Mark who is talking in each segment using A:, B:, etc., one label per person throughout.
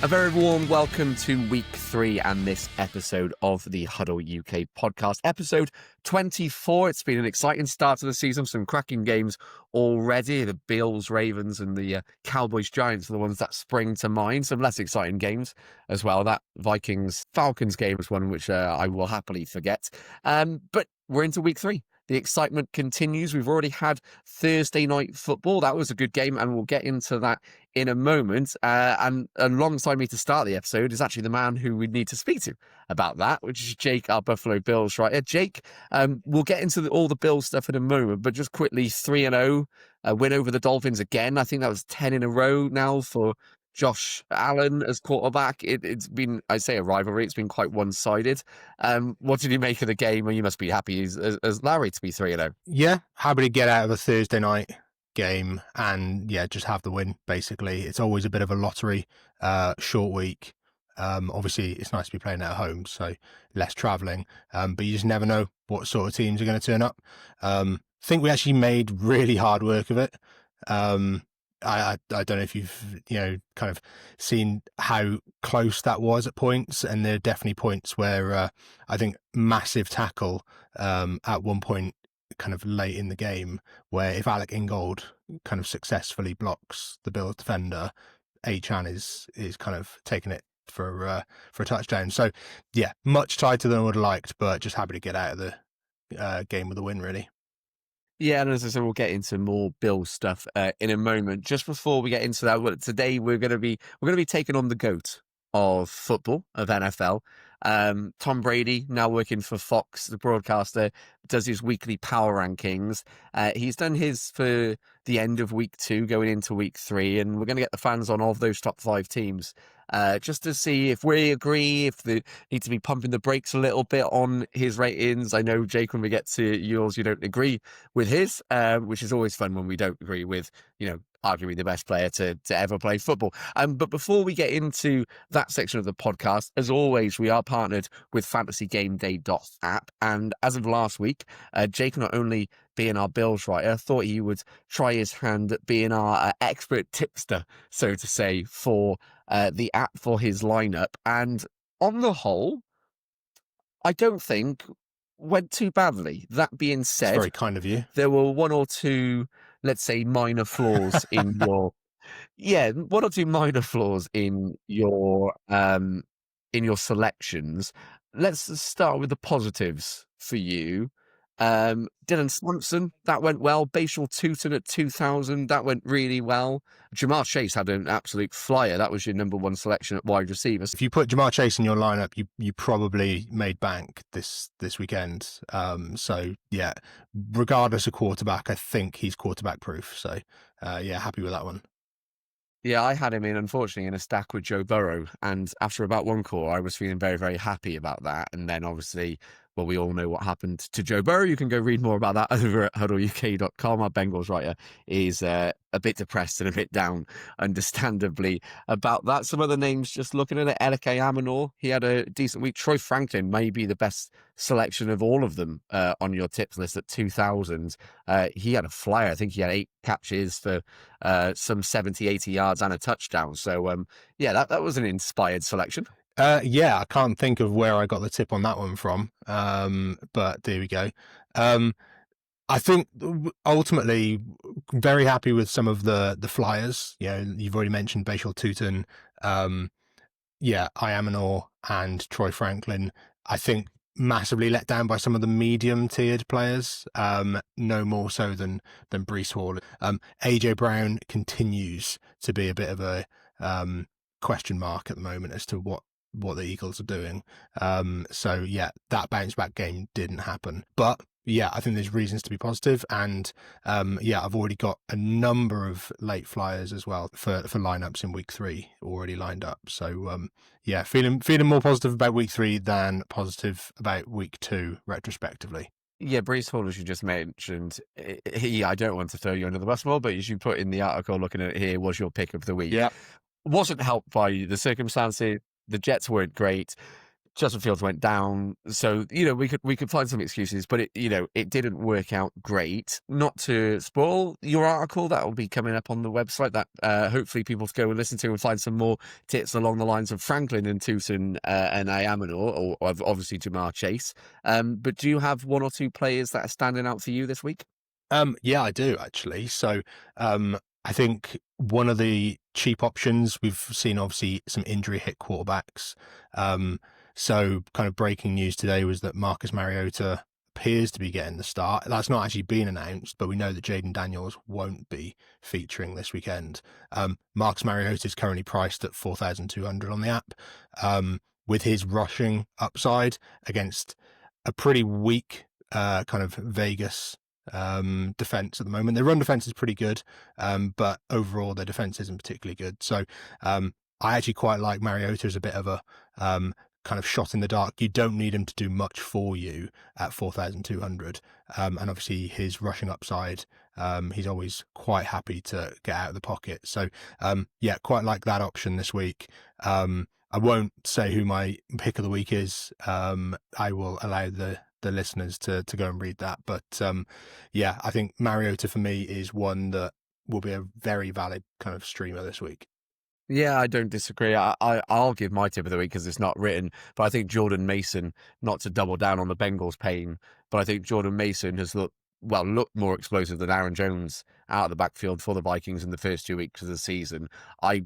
A: A very warm welcome to week 3 and this episode of the HuddleUK podcast, episode 24. It's been an exciting start to the season, some cracking games already. The Bills, Ravens and the Cowboys, Giants are the ones that spring to mind. Some less exciting games as well. That Vikings-Falcons game was one which I will happily forget. But we're into week 3. The excitement continues. We've already had Thursday night football. That was a good game, and we'll get into that in a moment. And alongside me to start the episode is actually the man who we need to speak to about that, which is Jake, our Buffalo Bills writer. Jake, we'll get into all the Bills stuff in a moment, but just quickly, 3-0, win over the Dolphins again. I think that was 10 in a row now for Josh Allen as quarterback. It's been, I say, a rivalry. It's been quite one-sided. What did you make of the game? Well, you must be happy as Larry to be 3-0.
B: Yeah, happy to get out of a Thursday night game and just have the win. Basically, it's always a bit of a lottery, short week. Obviously, it's nice to be playing at home, so less travelling. But you just never know what sort of teams are going to turn up. I think we actually made really hard work of it. I don't know if you've kind of seen how close that was at points, and there are definitely points where I think massive tackle at one point kind of late in the game where if Alec Ingold kind of successfully blocks the Bills defender, Achan is kind of taking it for a touchdown. So yeah, much tighter than I would have liked, but just happy to get out of the game with a win, really.
A: Yeah, and as I said, we'll get into more Bill stuff in a moment. Just before we get into that, today we're going to be taking on the GOAT of football, of NFL. Tom Brady, now working for Fox, the broadcaster, does his weekly power rankings. He's done his for the end of week 2, going into week 3, and we're going to get the fans on of those top 5 teams. Just to see if we agree, if they need to be pumping the brakes a little bit on his ratings. I know, Jake, when we get to yours, you don't agree with his, which is always fun when we don't agree with, arguably the best player to ever play football. But before we get into that section of the podcast, as always, we are partnered with FantasyGameDay.app. And as of last week, Jake, not only being our Bills writer, thought he would try his hand at being our expert tipster, so to say, for the app for his lineup. And on the whole, I don't think went too badly. That being said,
B: it's very kind of you.
A: There were one or two, let's say, minor flaws in your one or two minor flaws in your selections. Let's start with the positives for you. Dylan Sampson, that went well. Bashal Tootin at 2,000, that went really well. Jamar Chase had an absolute flyer. That was your number 1 selection at wide receivers.
B: If you put Jamar Chase in your lineup, you probably made bank this weekend. So yeah, regardless of quarterback, I think he's quarterback proof. So happy with that one.
A: Yeah, I had him in, unfortunately, in a stack with Joe Burrow. And after about one core, I was feeling very, very happy about that. And then obviously, well, we all know what happened to Joe Burrow. You can go read more about that over at HuddleUK.com. Our Bengals writer is a bit depressed and a bit down, understandably, about that. Some other names, just looking at it, Elike Amanor, he had a decent week. Troy Franklin may be the best selection of all of them on your tips list at 2,000. He had a flyer. I think he had 8 catches for some 70, 80 yards and a touchdown. So, that was an inspired selection.
B: I can't think of where I got the tip on that one from, but there we go. I think ultimately very happy with some of the flyers. You've already mentioned Bashal Tootin, Iamanor and Troy Franklin. I think massively let down by some of the medium-tiered players, no more so than Breece Hall. AJ Brown continues to be a bit of a question mark at the moment as to what the Eagles are doing. That bounce back game didn't happen. But I think there's reasons to be positive, and I've already got a number of late flyers as well for lineups in week 3 already lined up. So feeling more positive about week 3 than positive about week 2 retrospectively.
A: Yeah, Breece Hall, as you just mentioned, I don't want to throw you under the bus more, but as you put in the article, looking at it here, was your pick of the week.
B: Yeah.
A: Wasn't helped by the circumstances. The Jets weren't great. Justin Fields went down, so we could find some excuses, but it didn't work out great. Not to spoil your article that will be coming up on the website, that hopefully people go and listen to and find some more tips along the lines of Franklin and Tucson and Ayamanor, or obviously Jamar Chase. But do you have one or two players that are standing out for you this week?
B: Yeah, I do actually. So, I think one of the cheap options, we've seen obviously some injury hit quarterbacks. So kind of breaking news today was that Marcus Mariota appears to be getting the start. That's not actually been announced, but we know that Jaden Daniels won't be featuring this weekend. Marcus Mariota is currently priced at 4,200 on the app. With his rushing upside against a pretty weak kind of Vegas defense at the moment. Their run defense is pretty good, but overall their defense isn't particularly good. So I actually quite like Mariota as a bit of a kind of shot in the dark. You don't need him to do much for you at 4,200. And obviously his rushing upside, he's always quite happy to get out of the pocket. So yeah, quite like that option this week. I won't say who my pick of the week is. I will allow the listeners to go and read that. But yeah, I think Mariota for me is one that will be a very valid kind of streamer this week.
A: Yeah, I don't disagree. I'll give my tip of the week because it's not written, but I think Jordan Mason, not to double down on the Bengals' pain, but I think Jordan Mason has looked more explosive than Aaron Jones out of the backfield for the Vikings in the first 2 weeks of the season. I,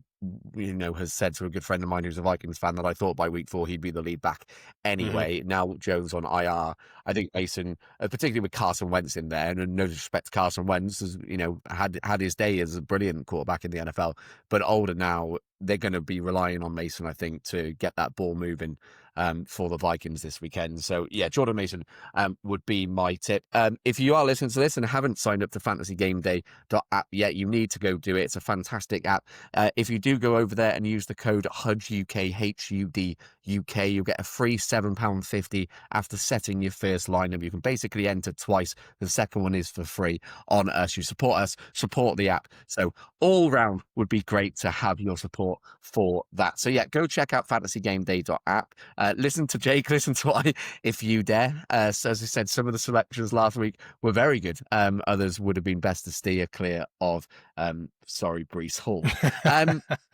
A: has said to a good friend of mine who's a Vikings fan that I thought by week 4 he'd be the lead back anyway. Now Jones on IR. I think Mason, particularly with Carson Wentz in there, and no disrespect to Carson Wentz, has, had his day as a brilliant quarterback in the NFL, but older now, they're going to be relying on Mason, I think, to get that ball moving for the Vikings this weekend. So yeah, Jordan Mason would be my tip. If you are listening to this and haven't signed up to fantasygameday.app yet, you need to go do it. It's a fantastic app. If you do go over there and use the code HUDDUK, HUDUK, you'll get a free £7.50 after setting your first lineup. You can basically enter twice. The second one is for free on us. You support us, support the app. So all round would be great to have your support for that. So yeah, go check out fantasygameday.app. Listen to Jake, listen to I, if you dare. So as I said, some of the selections last week were very good. Others would have been best to steer clear of, Breece Hall.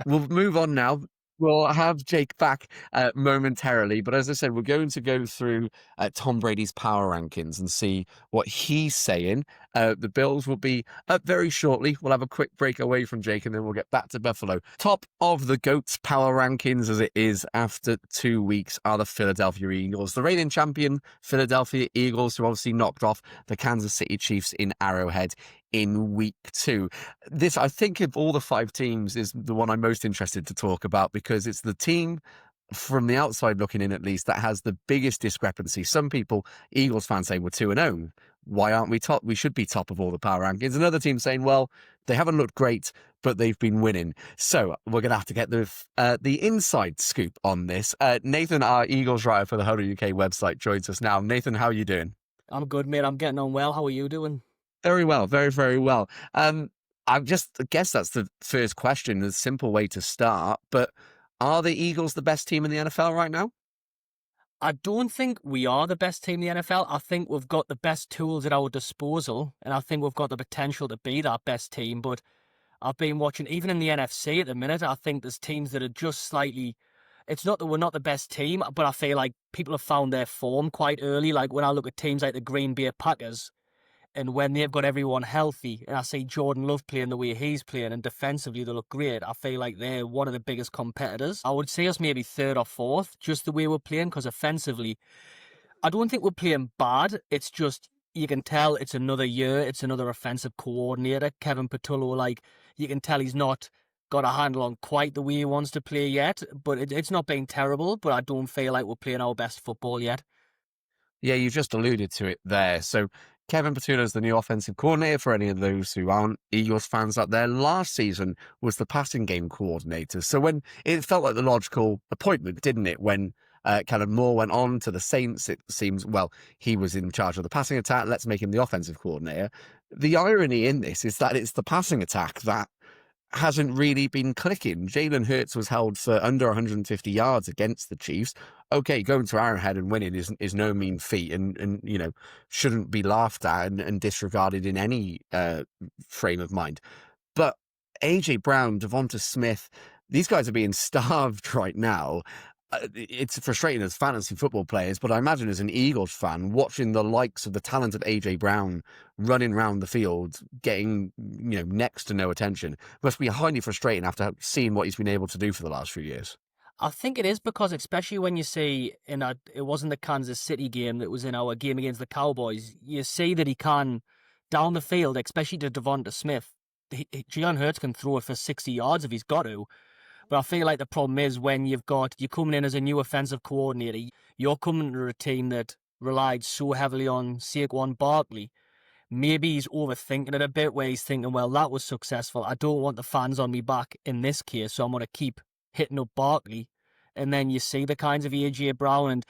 A: We'll move on now. We'll have Jake back momentarily, but as I said, we're going to go through Tom Brady's power rankings and see what he's saying. The Bills will be up very shortly. We'll have a quick break away from Jake, and then we'll get back to Buffalo. Top of the GOAT's power rankings, as it is after 2 weeks, are the Philadelphia Eagles. The reigning champion Philadelphia Eagles, who obviously knocked off the Kansas City Chiefs in Arrowhead in week 2. This, I think, of all the 5 teams, is the one I'm most interested to talk about because it's the team from the outside looking in, at least, that has the biggest discrepancy. Some people, Eagles fans, say we're 2-0. Why aren't we top? We should be top of all the power rankings. Another team saying, well, they haven't looked great, but they've been winning. So we're going to have to get the inside scoop on this. Nathan, our Eagles writer for the HuddleUK website, joins us now. Nathan, how are you doing?
C: I'm good, mate. I'm getting on well. How are you doing?
A: Very well, very, very well. I guess that's the first question, the simple way to start. But are the Eagles the best team in the NFL right now?
C: I don't think we are the best team in the NFL. I think we've got the best tools at our disposal, and I think we've got the potential to be that best team. But I've been watching, even in the NFC at the minute, I think there's teams that are just slightly... It's not that we're not the best team, but I feel like people have found their form quite early. Like when I look at teams like the Green Bay Packers, and when they've got everyone healthy, and I see Jordan Love playing the way he's playing, and defensively they look great, I feel like they're one of the biggest competitors. I would say us maybe 3rd or 4th, just the way we're playing, because offensively, I don't think we're playing bad. It's just, you can tell it's another year, it's another offensive coordinator. Kevin Patullo, like, you can tell he's not got a handle on quite the way he wants to play yet, but it's not been terrible, but I don't feel like we're playing our best football yet.
A: Yeah, you just alluded to it there. So Kevin Patullo is the new offensive coordinator. For any of those who aren't Eagles fans out there, last season was the passing game coordinator. So when it felt like the logical appointment, didn't it? When kind of Moore went on to the Saints, it seems, well, he was in charge of the passing attack. Let's make him the offensive coordinator. The irony in this is that it's the passing attack that hasn't really been clicking. Jalen Hurts was held for under 150 yards against the Chiefs. Okay, going to Arrowhead and winning is no mean feat, and shouldn't be laughed at and disregarded in any frame of mind. But AJ Brown, Devonta Smith, these guys are being starved right now. It's frustrating as fantasy football players, but I imagine as an Eagles fan, watching the likes of the talent of AJ Brown running around the field, getting next to no attention, must be highly frustrating after seeing what he's been able to do for the last few years.
C: I think it is because, especially when you see it wasn't the Kansas City game that was in our game against the Cowboys, you see that he can, down the field, especially to Devonta Smith, Jalen Hurts can throw it for 60 yards if he's got to. But I feel like the problem is when you're coming in as a new offensive coordinator, you're coming to a team that relied so heavily on Saquon Barkley. Maybe he's overthinking it a bit, where he's thinking, well, that was successful. I don't want the fans on me back in this case, so I'm going to keep hitting up Barkley. And then you see the kinds of AJ Brown and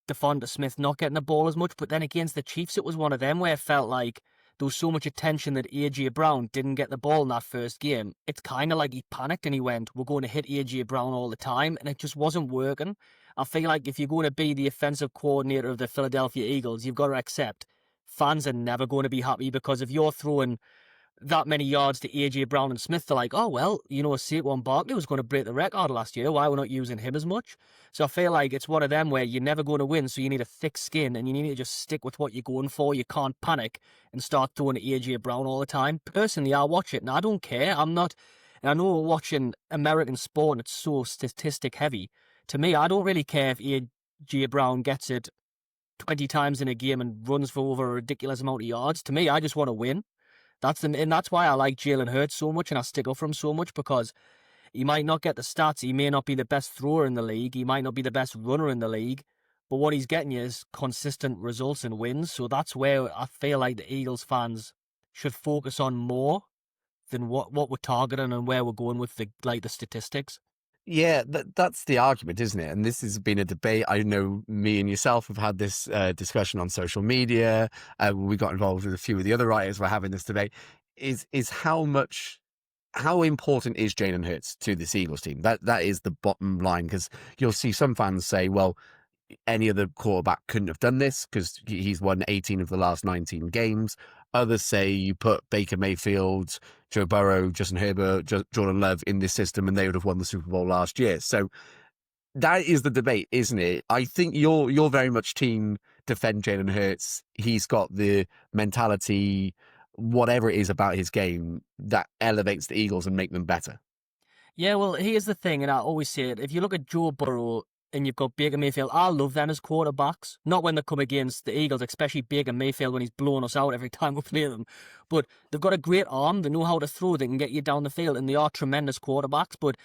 C: Devonta Smith not getting the ball as much. But then against the Chiefs, it was one of them where it felt like there was so much attention that AJ Brown didn't get the ball in that first game. It's kind of like he panicked and he went, we're going to hit AJ Brown all the time. And it just wasn't working. I feel like if you're going to be the offensive coordinator of the Philadelphia Eagles, you've got to accept fans are never going to be happy, because if you're throwing that many yards to AJ Brown and Smith, they're like, oh, well, Saquon Barkley was going to break the record last year. Why we're not using him as much? So I feel like it's one of them where you're never going to win, so you need a thick skin and you need to just stick with what you're going for. You can't panic and start throwing to AJ Brown all the time. Personally, I watch it and I don't care. And I know watching American sport, it's so statistic heavy. To me, I don't really care if AJ Brown gets it 20 times in a game and runs for over a ridiculous amount of yards. To me, I just want to win. And that's why I like Jalen Hurts so much and I stick up for him so much, because he might not get the stats. He may not be the best thrower in the league. He might not be the best runner in the league. But what he's getting you is consistent results and wins. So that's where I feel like the Eagles fans should focus on more than what we're targeting and where we're going with the statistics.
A: Yeah, that's the argument, isn't it? And this has been a debate. I know me and yourself have had this discussion on social media. We got involved with a few of the other writers who are having this debate. Is how important is Jalen Hurts to this Eagles team? That is the bottom line, because you'll see some fans say, well, any other quarterback couldn't have done this because he's won 18 of the last 19 games. Others say you put Baker Mayfield, Joe Burrow, Justin Herbert, Jordan Love in this system and they would have won the Super Bowl last year. So that is the debate, isn't it? I think you're very much team defend Jalen Hurts. He's got the mentality, whatever it is about his game, that elevates the Eagles and make them better.
C: Yeah, well, here's the thing, and I always say it. If you look at Joe Burrow and you've got Baker Mayfield, I love them as quarterbacks. Not when they come against the Eagles, especially Baker Mayfield when he's blowing us out every time we play them. But they've got a great arm. They know how to throw. They can get you down the field, and they are tremendous quarterbacks. But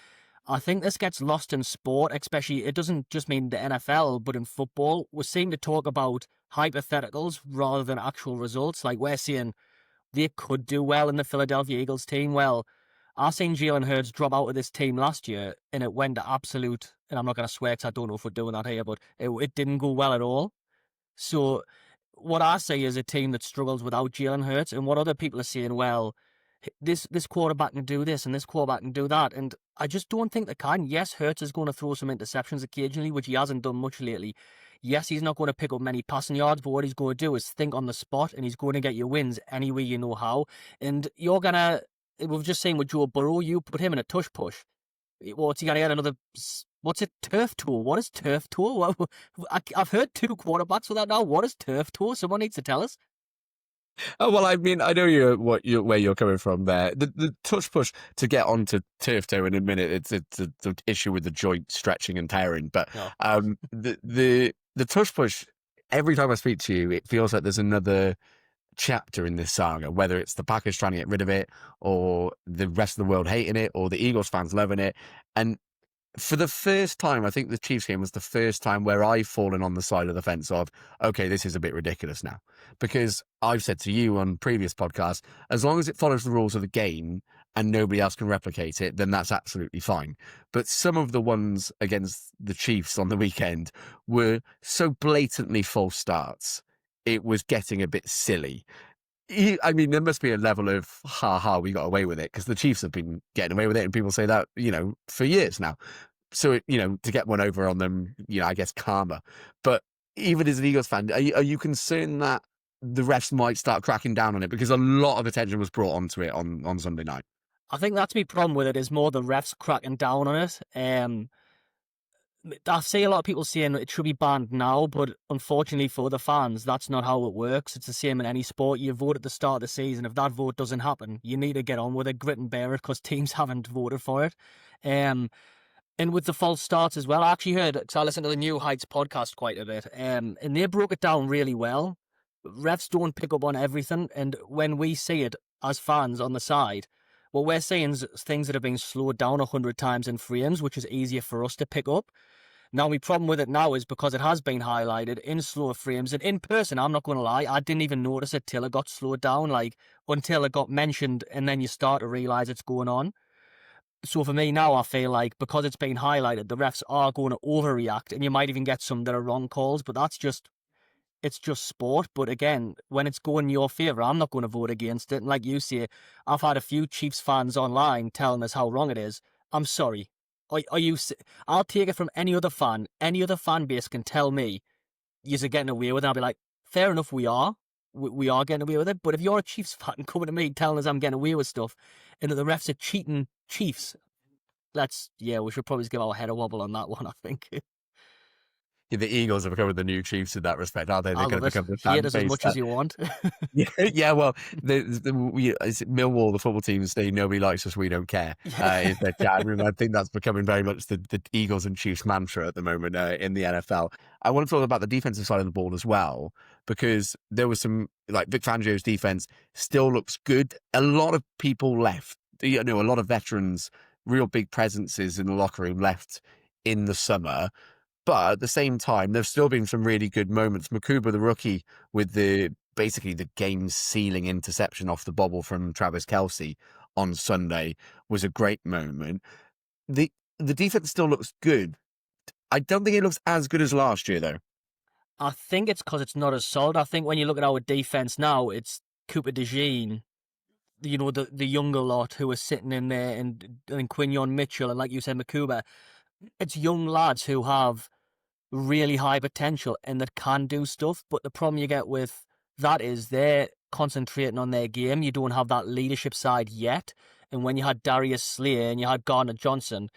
C: I think this gets lost in sport, especially, it doesn't just mean the NFL, but in football. We seem to talk about hypotheticals rather than actual results. Like we're saying they could do well in the Philadelphia Eagles team. Well, I seen Jalen Hurts drop out of this team last year, and it went to absolute, and I'm not going to swear because I don't know if we're doing that here, but it didn't go well at all. So what I say is a team that struggles without Jalen Hurts, and what other people are saying, well, this quarterback can do this and this quarterback can do that, and I just don't think they can. Yes, Hurts is going to throw some interceptions occasionally, which he hasn't done much lately. Yes, he's not going to pick up many passing yards, but what he's going to do is think on the spot, and he's going to get you wins any way you know how. And we've just seen with Joe Burrow, you put him in a tush push. What's he going to get another? What's a turf toe? What is turf toe? I've heard two quarterbacks with that now. What is turf toe? Someone needs to tell us.
A: Oh, well, I mean, I know where you're coming from there. The touch push, to get onto turf toe in a minute, it's the issue with the joint stretching and tearing. But the touch push, every time I speak to you, it feels like there's another chapter in this saga, whether it's the Packers trying to get rid of it or the rest of the world hating it or the Eagles fans loving it. And for the first time, I think the Chiefs game was the first time where I've fallen on the side of the fence of, okay, this is a bit ridiculous now. Because I've said to you on previous podcasts, as long as it follows the rules of the game and nobody else can replicate it, then that's absolutely fine. But some of the ones against the Chiefs on the weekend were so blatantly false starts, it was getting a bit silly. I mean, there must be a level of we got away with it, because the Chiefs have been getting away with it, and people say that, for years now. So, to get one over on them, I guess karma. But even as an Eagles fan, are you concerned that the refs might start cracking down on it? Because a lot of attention was brought onto it on Sunday night.
C: I think that's my problem with it, is more the refs cracking down on it. I see a lot of people saying it should be banned now, but unfortunately for the fans, that's not how it works. It's the same in any sport. You vote at the start of the season. If that vote doesn't happen, you need to get on with it, grit and bear it, because teams haven't voted for it. And with the false starts as well, I actually heard, because I listen to the New Heights podcast quite a bit, and they broke it down really well. Refs don't pick up on everything, and when we see it as fans on the side, what we're seeing is things that have been slowed down 100 times in frames, which is easier for us to pick up. Now, my problem with it now is because it has been highlighted in slower frames, and in person, I'm not going to lie, I didn't even notice it till it got slowed down, until it got mentioned, and then you start to realise it's going on. So for me now, I feel like because it's been highlighted, the refs are going to overreact, and you might even get some that are wrong calls, but it's just sport. But again, when it's going in your favour, I'm not going to vote against it. And like you say, I've had a few Chiefs fans online telling us how wrong it is. I'm sorry. I'll take it from any other fan. Any other fan base can tell me you're getting away with it. I'll be like, fair enough, we are. We are getting away with it. But if you're a Chiefs fan coming to me telling us I'm getting away with stuff, and that the refs are cheating Chiefs, we should probably give our head a wobble on that one, I think.
A: The Eagles are becoming the new Chiefs in that respect, aren't they? They're going to become the fan
C: hate us as
A: base
C: much as you want.
A: Yeah, well, is it Millwall, the football team, say nobody likes us, we don't care. Is their chat room. I think that's becoming very much the Eagles and Chiefs mantra at the moment in the NFL. I want to talk about the defensive side of the ball as well, because there was some, like, Vic Fangio's defense still looks good. A lot of people left, a lot of veterans, real big presences in the locker room left in the summer. But at the same time, there's still been some really good moments. Makuba, the rookie, with basically the game-sealing interception off the bobble from Travis Kelce on Sunday, was a great moment. The defense still looks good. I don't think it looks as good as last year, though.
C: I think it's because it's not as solid. I think when you look at our defense now, it's Cooper DeJean, the younger lot who are sitting in there, and Quinion Mitchell, and like you said, Makuba. It's young lads who have really high potential and that can do stuff, but the problem you get with that is they're concentrating on their game. You don't have that leadership side yet. And when you had Darius Slay and you had Gardner Johnson,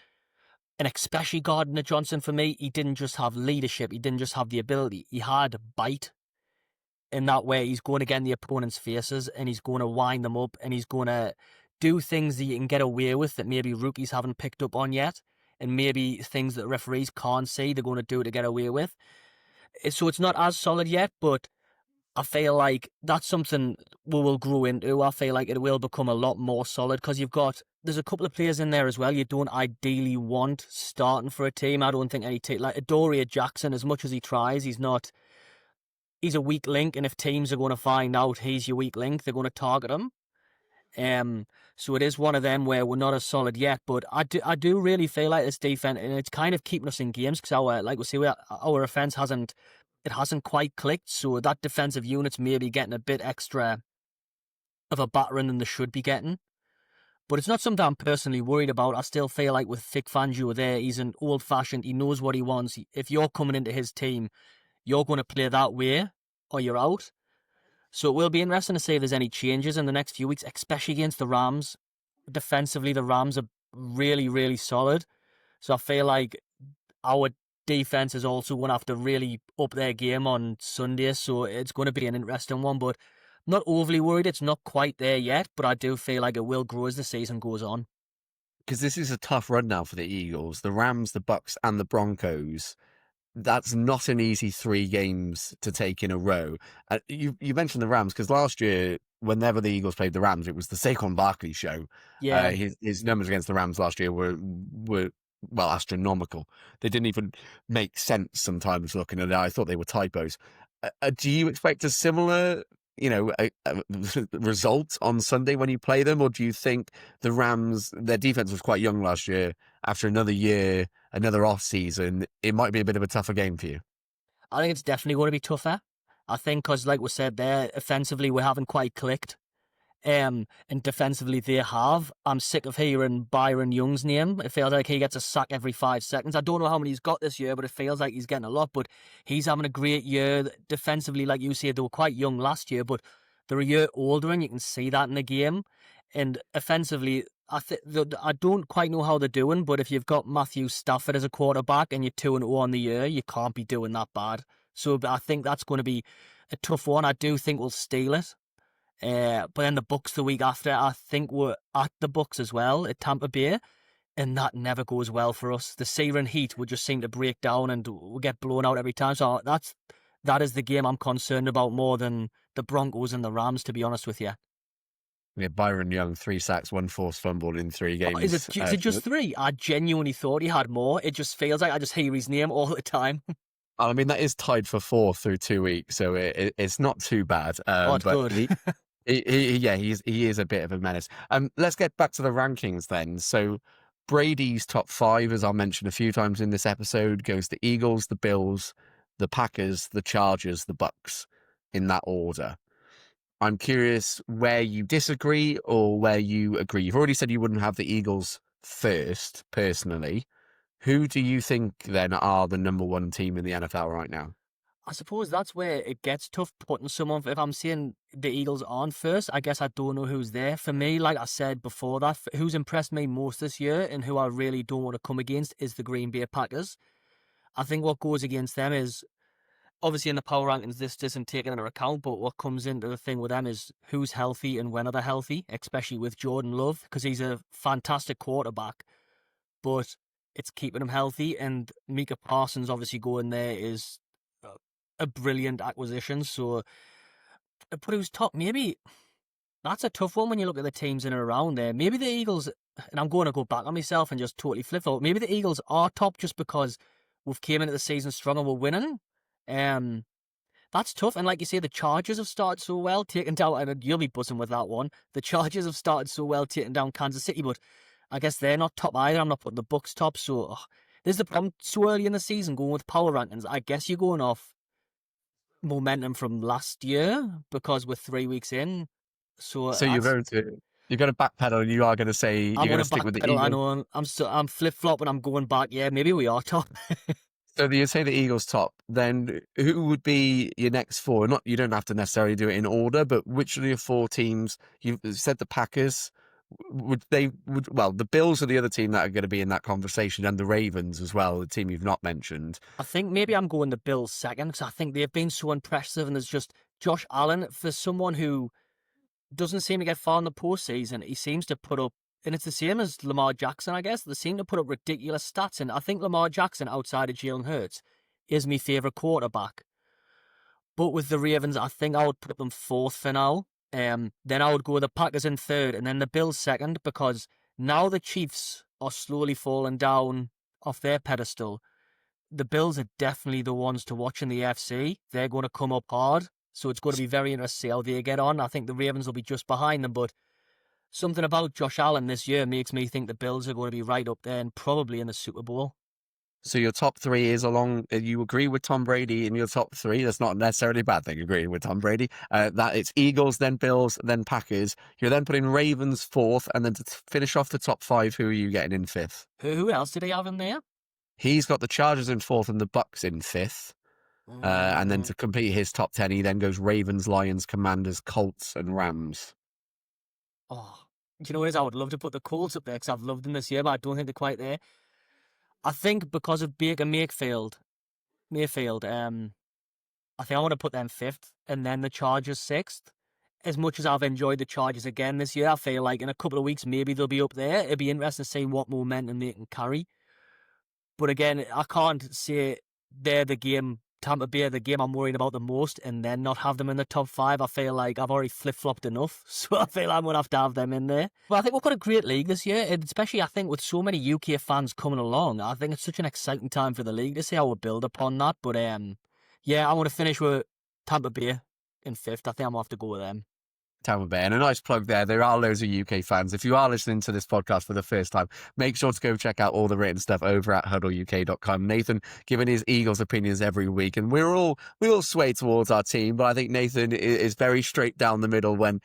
C: and especially Gardner Johnson, for me, he didn't just have leadership, he didn't just have the ability, he had bite. In that way, he's going to get in the opponent's faces, and he's going to wind them up, and he's going to do things that you can get away with that maybe rookies haven't picked up on yet. And maybe things that referees can't see, they're going to do to get away with. So it's not as solid yet, but I feel like that's something we will grow into. I feel like it will become a lot more solid, because there's a couple of players in there as well you don't ideally want starting for a team. I don't think any team, like Adoree Jackson, as much as he tries, he's a weak link, and if teams are going to find out he's your weak link, they're going to target him. So it is one of them where we're not as solid yet, but I do really feel like this defense, and it's kind of keeping us in games, because our offense hasn't quite clicked. So that defensive unit's maybe getting a bit extra of a battering than they should be getting. But it's not something I'm personally worried about. I still feel like with Vic Fangio there, he's an old-fashioned, he knows what he wants. If you're coming into his team, you're going to play that way, or you're out. So it will be interesting to see if there's any changes in the next few weeks, especially against the Rams. Defensively, the Rams are really, really solid. So I feel like our defense is also going to have to really up their game on Sunday. So it's going to be an interesting one, but not overly worried. It's not quite there yet, but I do feel like it will grow as the season goes on.
A: Because this is a tough run now for the Eagles. The Rams, the Bucs, and the Broncos. That's not an easy 3 games to take in a row. You mentioned the Rams, because last year, whenever the Eagles played the Rams, it was the Saquon Barkley show.
C: Yeah.
A: His numbers against the Rams last year were astronomical. They didn't even make sense sometimes looking at it. I thought they were typos. Do you expect a similar, result on Sunday when you play them, or do you think the Rams, their defense was quite young last year, after another year, another off season, it might be a bit of a tougher game for you?
C: I think it's definitely going to be tougher. I think because, like we said there, offensively we haven't quite clicked. And defensively they have. I'm sick of hearing Byron Young's name. It feels like he gets a sack every 5 seconds. I don't know how many he's got this year, but it feels like he's getting a lot. But he's having a great year. Defensively, like you said, they were quite young last year, but they're a year older, and you can see that in the game. And offensively, I don't quite know how they're doing, but if you've got Matthew Stafford as a quarterback and you're 2-0 on the year, you can't be doing that bad. So I think that's going to be a tough one. I do think we'll steal it. But then the Bucks the week after, I think we're at the Bucks as well at Tampa Bay, and that never goes well for us. The Siren Heat would just seem to break down and we get blown out every time. So that is the game I'm concerned about more than the Broncos and the Rams, to be honest with you.
A: Yeah, Byron Young, 3 sacks, 1 forced fumble in 3 games.
C: Is it just 3? I genuinely thought he had more. It just feels like I just hear his name all the time.
A: I mean, that is tied for 4th through 2 weeks, so it's not too bad.
C: It's
A: but
C: good.
A: he is a bit of a menace. Let's get back to the rankings then. So Brady's top 5, as I mentioned a few times in this episode, goes the Eagles, the Bills, the Packers, the Chargers, the Bucks, in that order. I'm curious where you disagree or where you agree. You've already said you wouldn't have the Eagles first, personally. Who do you think then are the number 1 team in the NFL right now?
C: I suppose that's where it gets tough putting someone. If I'm saying the Eagles aren't first, I guess I don't know who's there. For me, like I said before that, who's impressed me most this year and who I really don't want to come against is the Green Bay Packers. I think what goes against them is, obviously in the power rankings, this isn't taken into account, but what comes into the thing with them is who's healthy and when are they healthy, especially with Jordan Love, because he's a fantastic quarterback, but it's keeping him healthy. And Micah Parsons obviously going there is a brilliant acquisition. So, but who's top? Maybe that's a tough one when you look at the teams in and around there. Maybe the Eagles, and I'm going to go back on myself and just totally flip flop. Maybe the Eagles are top just because we've came into the season strong and we're winning. That's tough. And like you say, the Chargers have started so well, taking down, and you'll be buzzing with that one. The Chargers have started so well, taking down Kansas City, but I guess they're not top either. I'm not putting the Bucks top. So there's the problem so early in the season going with power rankings. I guess you're going off momentum from last year because we're 3 weeks in. So
A: you're going to backpedal and you are going to say you're going to stick with the Eagles.
C: I know I'm flip flopping. I'm going back. Yeah, maybe we are top.
A: So you say the Eagles top, then who would be your next 4? You don't have to necessarily do it in order, but which of your 4 teams? You've said the Packers. The Bills are the other team that are going to be in that conversation, and the Ravens as well, the team you've not mentioned.
C: I think maybe I'm going the Bills second because I think they've been so impressive, and there's just Josh Allen, for someone who doesn't seem to get far in the postseason, he seems to put up, and it's the same as Lamar Jackson, I guess. They seem to put up ridiculous stats, and I think Lamar Jackson, outside of Jalen Hurts, is my favourite quarterback. But with the Ravens, I think I would put them 4th for now. Then I would go with the Packers in 3rd, and then the Bills 2nd, because now the Chiefs are slowly falling down off their pedestal. The Bills are definitely the ones to watch in the AFC. They're going to come up hard, so it's going to be very interesting to see how they get on. I think the Ravens will be just behind them, but something about Josh Allen this year makes me think the Bills are going to be right up there and probably in the Super Bowl.
A: So your top 3 is you agree with Tom Brady in your top 3. That's not necessarily a bad thing, agreeing with Tom Brady. That it's Eagles, then Bills, then Packers. You're then putting Ravens 4th, and then to finish off the top 5, who are you getting in 5th?
C: Who else did he have in there?
A: He's got the Chargers in 4th and the Bucks in 5th. And then to complete his top 10, he then goes Ravens, Lions, Commanders, Colts, and Rams.
C: Oh, you know what it is? I would love to put the Colts up there because I've loved them this year, but I don't think they're quite there. I think because of Baker Mayfield, I think I want to put them 5th and then the Chargers 6th. As much as I've enjoyed the Chargers again this year, I feel like in a couple of weeks maybe they'll be up there. It'd be interesting to see what momentum they can carry. But again, I can't say they're the game, Tampa Bay, the game I'm worried about the most, and then not have them in the top 5. I feel like I've already flip-flopped enough, so I feel I'm going to have them in there. But I think we've got a great league this year, and especially I think with so many UK fans coming along, I think it's such an exciting time for the league to see how we build upon that. But yeah, I want to finish with Tampa Bay in 5th. I think I'm going to have to go with them.
A: Tampa Bay. And a nice plug there. There are loads of UK fans. If you are listening to this podcast for the first time, make sure to go check out all the written stuff over at HuddleUK.com. Nathan giving his Eagles opinions every week, and we all sway towards our team, but I think Nathan is very straight down the middle when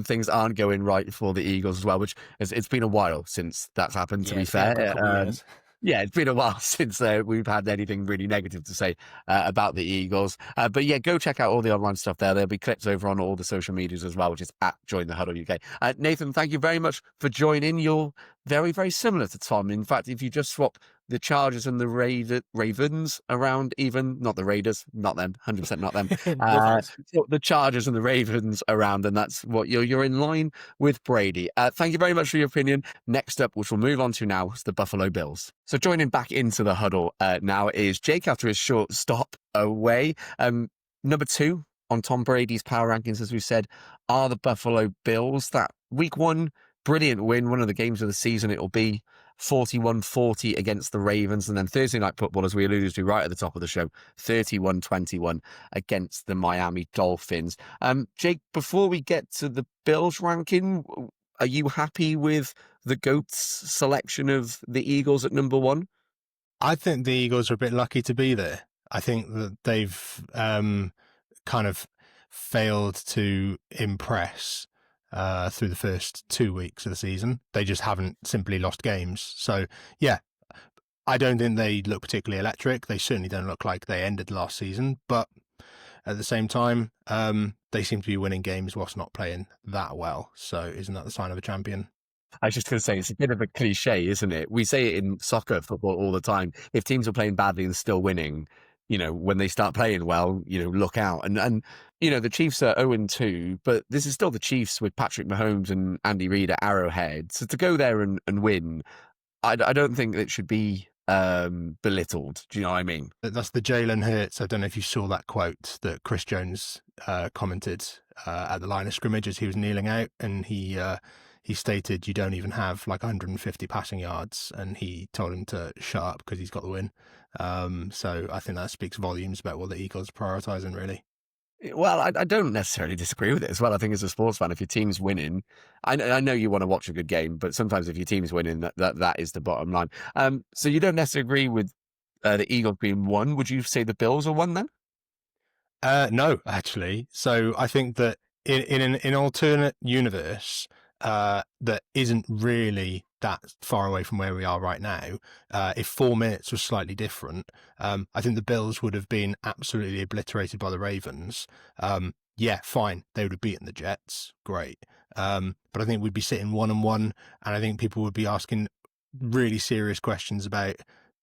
A: things aren't going right for the Eagles as well, which it's been a while since that's happened, to be
C: it's been a
A: fair.
C: good couple of years.
A: Yeah, it's been a while since we've had anything really negative to say about the Eagles. But yeah, go check out all the online stuff there. There'll be clips over on all the social medias as well, which is at Join the Huddle UK. Nathan, thank you very much for joining. You're very, very similar to Tom. In fact, if you just swap the Chargers and the Ravens around, even not the Raiders, not them, 100% not them. The Chargers and the Ravens around, and that's what you're in line with Brady. Thank you very much for your opinion. Next up, which we'll move on to now, is the Buffalo Bills. So joining back into the huddle now is Jake after his short stop away. Number 2 on Tom Brady's power rankings, as we said, are the Buffalo Bills. That week 1 brilliant win, one of the games of the season it'll be, 41-40 against the Ravens. And then Thursday Night Football, as we alluded to right at the top of the show, 31-21 against the Miami Dolphins. Jake, before we get to the Bills ranking, are you happy with the GOAT's selection of the Eagles at number 1?
B: I think the Eagles are a bit lucky to be there. I think that they've kind of failed to impress through the first 2 weeks of the season. They just haven't simply lost games. So, yeah, I don't think they look particularly electric. They certainly don't look like they ended last season. But at the same time, they seem to be winning games whilst not playing that well. So isn't that the sign of a champion?
A: I was just going to say, it's a bit of a cliche, isn't it? We say it in soccer, football all the time. If teams are playing badly and still winning, when they start playing well, look out. And the Chiefs are 0-2, but this is still the Chiefs with Patrick Mahomes and Andy Reid at Arrowhead. So to go there and win, I don't think it should be belittled. Do you know what I mean?
B: That's the Jalen Hurts. I don't know if you saw that quote that Chris Jones commented at the line of scrimmage as he was kneeling out, and he stated, "You don't even have like 150 passing yards," and he told him to shut up because he's got the win. So I think that speaks volumes about what the Eagles are prioritising, really.
A: Well, I don't necessarily disagree with it as well. I think as a sports fan, if your team's winning, I know you want to watch a good game, but sometimes if your team's winning, that is the bottom line. So you don't necessarily agree with the Eagles being 1. Would you say the Bills are 1 then?
B: No, actually. So I think that in an alternate universe that isn't really that far away from where we are right now, if 4 minutes was slightly different, I think the Bills would have been absolutely obliterated by the Ravens. Yeah, fine. They would have beaten the Jets. Great. But I think we'd be sitting 1-1, and I think people would be asking really serious questions about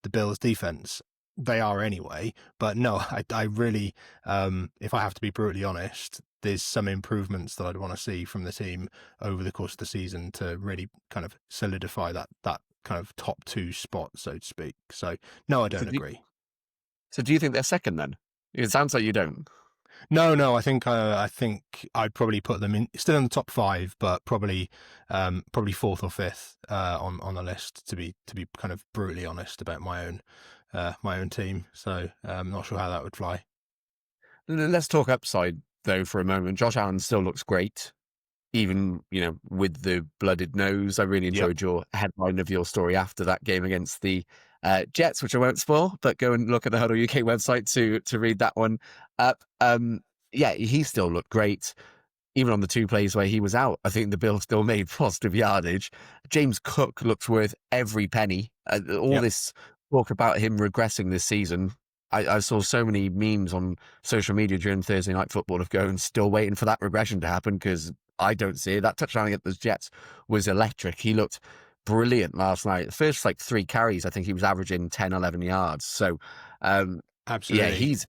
B: the Bills' defense. They are anyway, but no, I really, if I have to be brutally honest, there's some improvements that I'd want to see from the team over the course of the season to really kind of solidify that kind of top 2 spot, so to speak. So no, I don't agree.
A: So do you think they're second then? It sounds like you don't.
B: No, I think I'd probably put them in still in the top 5, but probably 4th or 5th on the list, to be kind of brutally honest about my own team. So I'm not sure how that would fly.
A: Let's talk upside though for a moment. Josh Allen still looks great, even with the blooded nose. I really enjoyed your headline of your story after that game against the Jets, which I won't spoil, but go and look at the Huddle UK website to read that one up. He still looked great. Even on the 2 plays where he was out, I think the Bills still made positive yardage. James Cook looks worth every penny. This talk about him regressing this season, I saw so many memes on social media during Thursday Night Football of going, still waiting for that regression to happen, because I don't see it. That touchdown against the Jets was electric. He looked brilliant last night. The first 3 carries, I think he was averaging 10, 11 yards. So,
B: absolutely.
A: Yeah, he's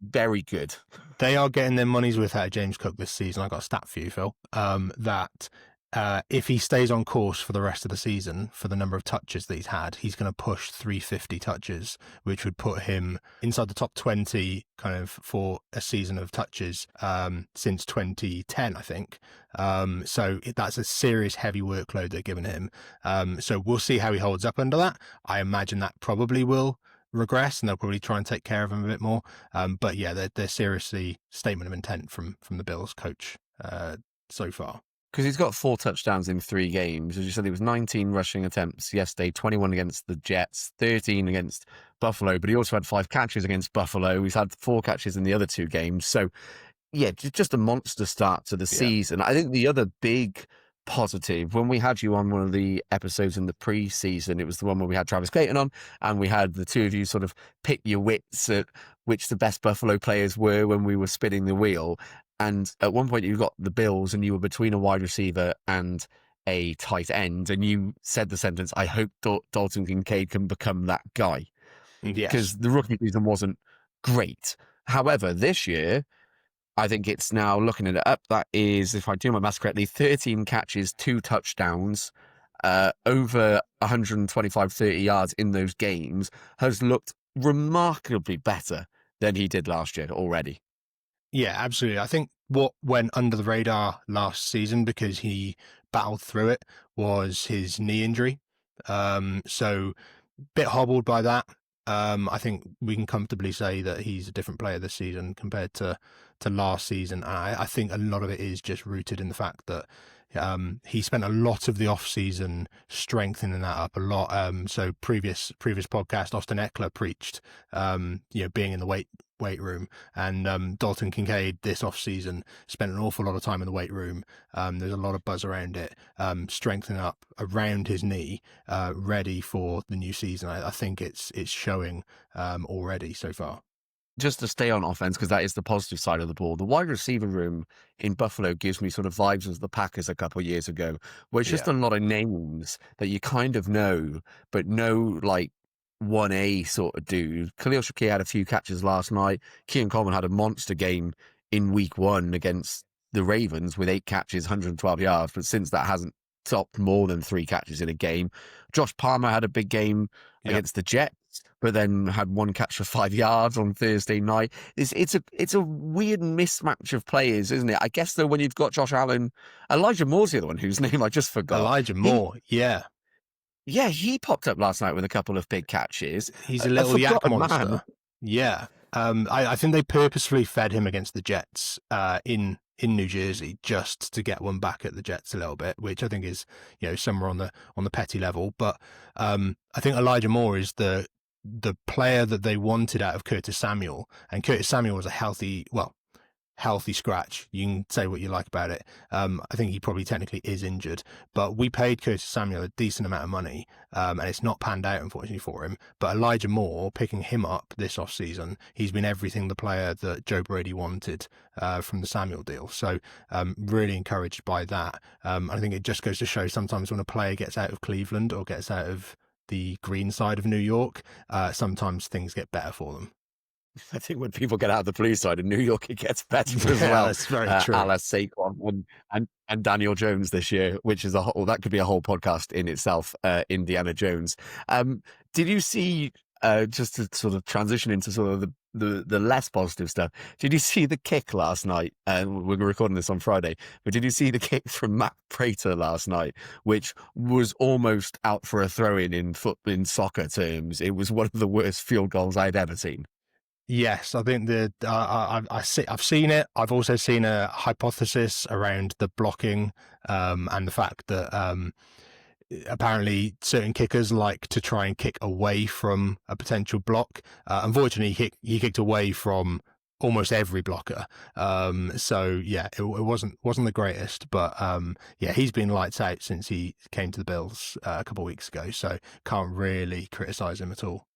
A: very good.
B: They are getting their money's worth out of James Cook this season. I got a stat for you, Phil, that if he stays on course for the rest of the season, for the number of touches that he's had, he's going to push 350 touches, which would put him inside the top 20 kind of for a season of touches since 2010, I think. So that's a serious heavy workload they're giving him. So we'll see how he holds up under that. I imagine that probably will regress, and they'll probably try and take care of him a bit more. But yeah, they're seriously statement of intent from the Bills coach so far.
A: Because he's got 4 touchdowns in 3 games. As you said, it was 19 rushing attempts yesterday, 21 against the Jets, 13 against Buffalo, but he also had 5 catches against Buffalo. He's had 4 catches in the other 2 games. So, yeah, just a monster start to the season. I think the other big positive, when we had you on one of the episodes in the pre-season, it was the one where we had Travis Clayton on, and we had the two of you sort of pick your wits at which the best Buffalo players were when we were spinning the wheel. And at one point you got the Bills and you were between a wide receiver and a tight end, and you said the sentence, I hope Dalton Kincaid can become that guy.
B: Yes.
A: Because the rookie season wasn't great. However, this year, I think it's now, looking at it up, that is, if I do my maths correctly, 13 catches, 2 touchdowns, over 125, 30 yards in those games, has looked remarkably better than he did last year already.
B: Yeah, absolutely. I think what went under the radar last season, because he battled through it, was his knee injury. So bit hobbled by that. I think we can comfortably say that he's a different player this season compared to last season. I think a lot of it is just rooted in the fact that he spent a lot of the off season strengthening that up a lot. So previous podcast, Austin Eckler preached, being in the weight room, and Dalton Kincaid this off season spent an awful lot of time in the weight room. There's a lot of buzz around it, strengthening up around his knee, ready for the new season. I think it's showing already so far.
A: Just to stay on offense, because that is the positive side of the ball, the wide receiver room in Buffalo gives me sort of vibes of the Packers a couple of years ago, where it's just a lot of names that you kind of know, but no like 1A sort of dude. Khalil Shakir had a few catches last night. Keon Coleman had a monster game in week 1 against the Ravens with 8 catches, 112 yards, but since that hasn't topped more than 3 catches in a game. Josh Palmer had a big game against the Jets, but then had 1 catch for 5 yards on Thursday night. It's a weird mismatch of players, isn't it? I guess though, when you've got Josh Allen, Elijah Moore's the other one whose name I just forgot.
B: Elijah Moore,
A: Yeah, he popped up last night with a couple of big catches.
B: He's a little yak monster. Man. Yeah. I think they purposefully fed him against the Jets in New Jersey just to get one back at the Jets a little bit, which I think is somewhere on the petty level. But I think Elijah Moore is the player that they wanted out of Curtis Samuel, and Curtis Samuel was a healthy scratch. You can say what you like about it. I think he probably technically is injured, but we paid Curtis Samuel a decent amount of money, and it's not panned out, unfortunately, for him. But Elijah Moore, picking him up this offseason, he's been everything the player that Joe Brady wanted from the Samuel deal. So really encouraged by that. I think it just goes to show sometimes when a player gets out of Cleveland or gets out of the green side of New York, sometimes things get better for them.
A: I think when people get out of the blue side in New York, it gets better as well.
B: That's very true.
A: Alice Saquon and Daniel Jones this year, which is that could be a whole podcast in itself. Indiana Jones. Did you see? Just to sort of transition into sort of the less positive stuff, did you see the kick last night? And we're recording this on Friday, but did you see the kick from Matt Prater last night, which was almost out for a throw-in in soccer terms? It was one of the worst field goals I'd ever seen.
B: Yes, I think I've seen it. I've also seen a hypothesis around the blocking and the fact that apparently certain kickers like to try and kick away from a potential block. Unfortunately, he kicked away from almost every blocker. So yeah, it wasn't the greatest, but he's been lights out since he came to the Bills a couple of weeks ago. So can't really criticize him at all.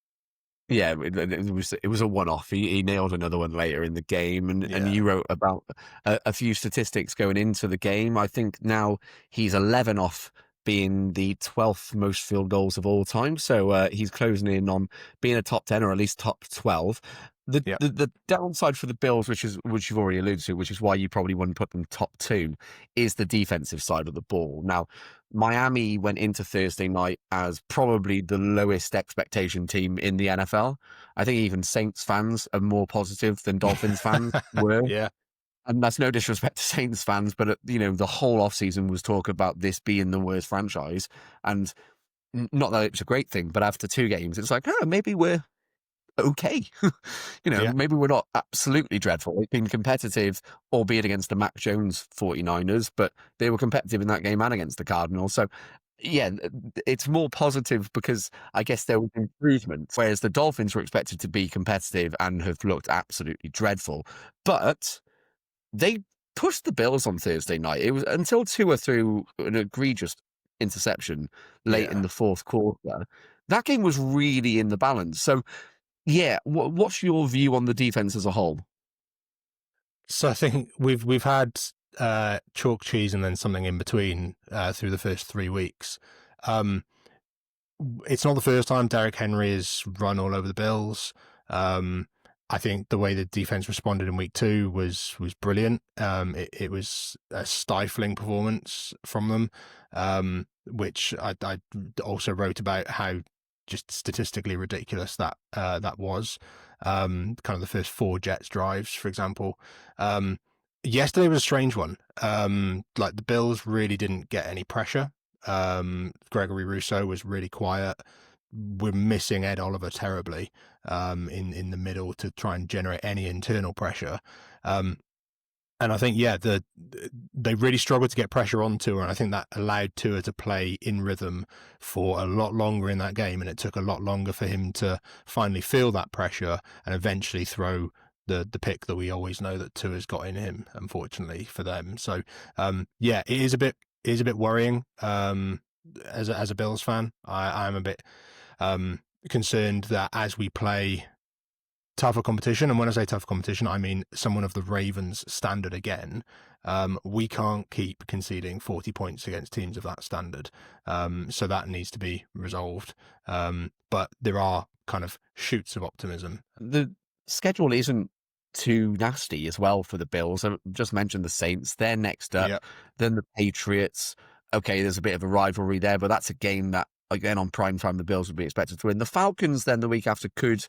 A: Yeah, it was a one-off. He nailed another one later in the game, and you wrote about a few statistics going into the game. I think now he's 11 off being the 12th most field goals of all time. So he's closing in on being a top 10 or at least top 12. The downside for the Bills, which you've already alluded to, which is why you probably wouldn't put them top 2, is the defensive side of the ball. Now, Miami went into Thursday night as probably the lowest expectation team in the NFL. I think even Saints fans are more positive than Dolphins fans were.
B: Yeah.
A: And that's no disrespect to Saints fans, but the whole offseason was talk about this being the worst franchise. And not that it's a great thing, but after 2 games, it's like, maybe we're okay.
B: Yeah.
A: Maybe we're not absolutely dreadful. They've been competitive, albeit against the Mac Jones 49ers, but they were competitive in that game and against the Cardinals. So, yeah, it's more positive because I guess there was improvement, whereas the Dolphins were expected to be competitive and have looked absolutely dreadful. But they pushed the Bills on Thursday night. It was until Tua threw an egregious interception late in
B: Yeah.
A: the fourth quarter. That game was really in the balance. So, yeah, what's your view on the defense as a whole?
B: So I think we've had chalk cheese and then something in between through the first 3 weeks. Um, it's not the first time Derrick Henry has run all over the Bills. I think the way the defense responded in week 2 was brilliant. It was a stifling performance from them, which I also wrote about how just statistically ridiculous that was. Kind of the first 4 Jets drives, for example. Yesterday was a strange one. Like the Bills really didn't get any pressure. Gregory Rousseau was really quiet. We're missing Ed Oliver terribly in the middle to try and generate any internal pressure. And I think, yeah, they really struggled to get pressure on Tua, and I think that allowed Tua to play in rhythm for a lot longer in that game, and it took a lot longer for him to finally feel that pressure and eventually throw the pick that we always know that Tua's got in him, unfortunately for them. So, yeah, it is a bit worrying. As a Bills fan, I'm a bit concerned that as we play tougher competition, and when I say tough competition, I mean someone of the Ravens' standard again, we can't keep conceding 40 points against teams of that standard. So that needs to be resolved. But there are kind of shoots of optimism.
A: The schedule isn't too nasty as well for the Bills. I just mentioned the Saints. They're next up.
B: Yeah.
A: Then the Patriots. Okay, there's a bit of a rivalry there, but that's a game that, again, on prime time, the Bills would be expected to win. The Falcons then the week after could...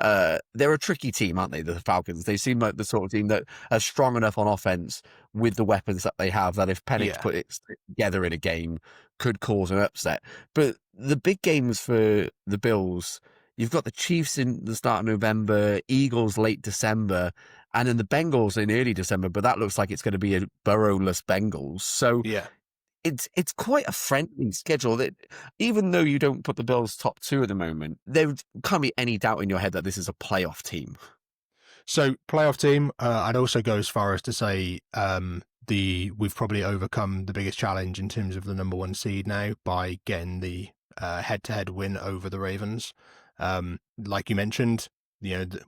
A: they're a tricky team, aren't they, the Falcons? They seem like the sort of team that are strong enough on offense with the weapons that they have that if Penix put it together in a game, could cause an upset. But the big games for the Bills, you've got the Chiefs in the start of November, Eagles late December, and then the Bengals in early December, but that looks like it's going to be a Burrow-less Bengals. So
B: Yeah.
A: it's quite a friendly schedule that even though you don't put the Bills top 2 at the moment, there can't be any doubt in your head that this is a playoff team.
B: So playoff team, I'd also go as far as to say we've probably overcome the biggest challenge in terms of the number 1 seed now by getting the head-to-head win over the Ravens. Like you mentioned,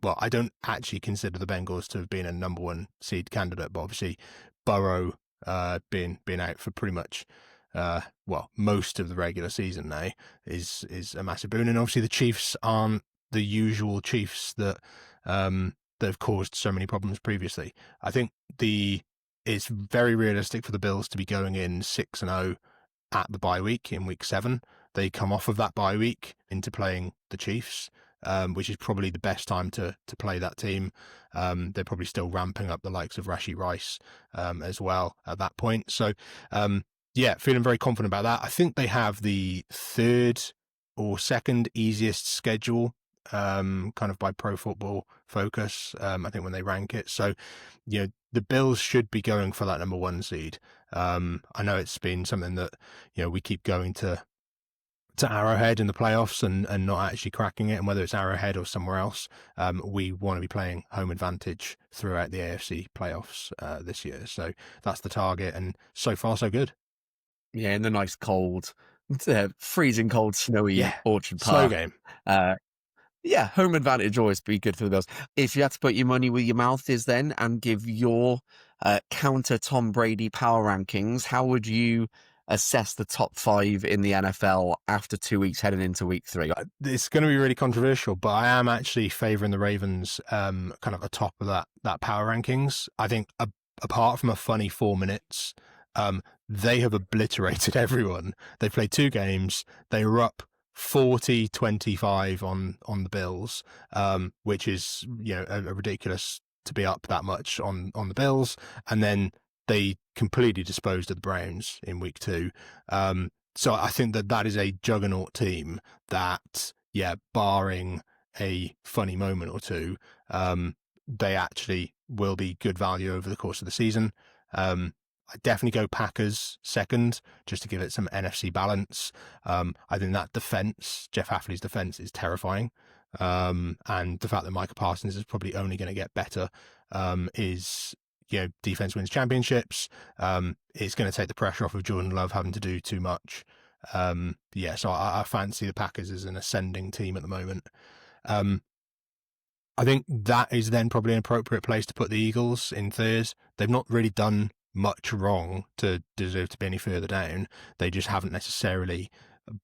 B: well, I don't actually consider the Bengals to have been a number 1 seed candidate, but obviously Burrow being out for pretty much most of the regular season now is a massive boon. And obviously the Chiefs aren't the usual Chiefs that have caused so many problems previously. I think it's very realistic for the Bills to be going in 6-0 at the bye week in week 7. They come off of that bye week into playing the Chiefs, which is probably the best time to play that team. They're probably still ramping up the likes of Rashee Rice as well at that point. So, yeah, feeling very confident about that. I think they have the 3rd or 2nd easiest schedule, kind of by Pro Football Focus, I think when they rank it. So, the Bills should be going for that number 1 seed. I know it's been something that, we keep going to Arrowhead in the playoffs and not actually cracking it, and whether it's Arrowhead or somewhere else, we want to be playing home advantage throughout the AFC playoffs this year. So that's the target, and so far so good.
A: Yeah, in the nice cold, freezing cold, snowy Orchard
B: Snow
A: Park.
B: game.
A: Yeah, home advantage always be good for the Bills. If you had to put your money where your mouth is then and give your counter Tom Brady power rankings, how would you assess the top 5 in the NFL after 2 weeks heading into week 3?
B: It's going to be really controversial, but I am actually favouring the Ravens kind of atop of that power rankings. I think apart from a funny 4 minutes, they have obliterated everyone. They played 2 games. They were up 40-25 on the Bills, which is a ridiculous to be up that much on the Bills, and then they completely disposed of the Browns in week 2. So I think that is a juggernaut team that, barring a funny moment or two, they actually will be good value over the course of the season. I definitely go Packers second, just to give it some NFC balance. I think that defense, Jeff Hafley's defense, is terrifying. And the fact that Micah Parsons is probably only going to get better is, defense wins championships. It's going to take the pressure off of Jordan Love having to do too much. So I fancy the Packers as an ascending team at the moment. I think that is then probably an appropriate place to put the Eagles in third. They've not really done much wrong to deserve to be any further down. They just haven't necessarily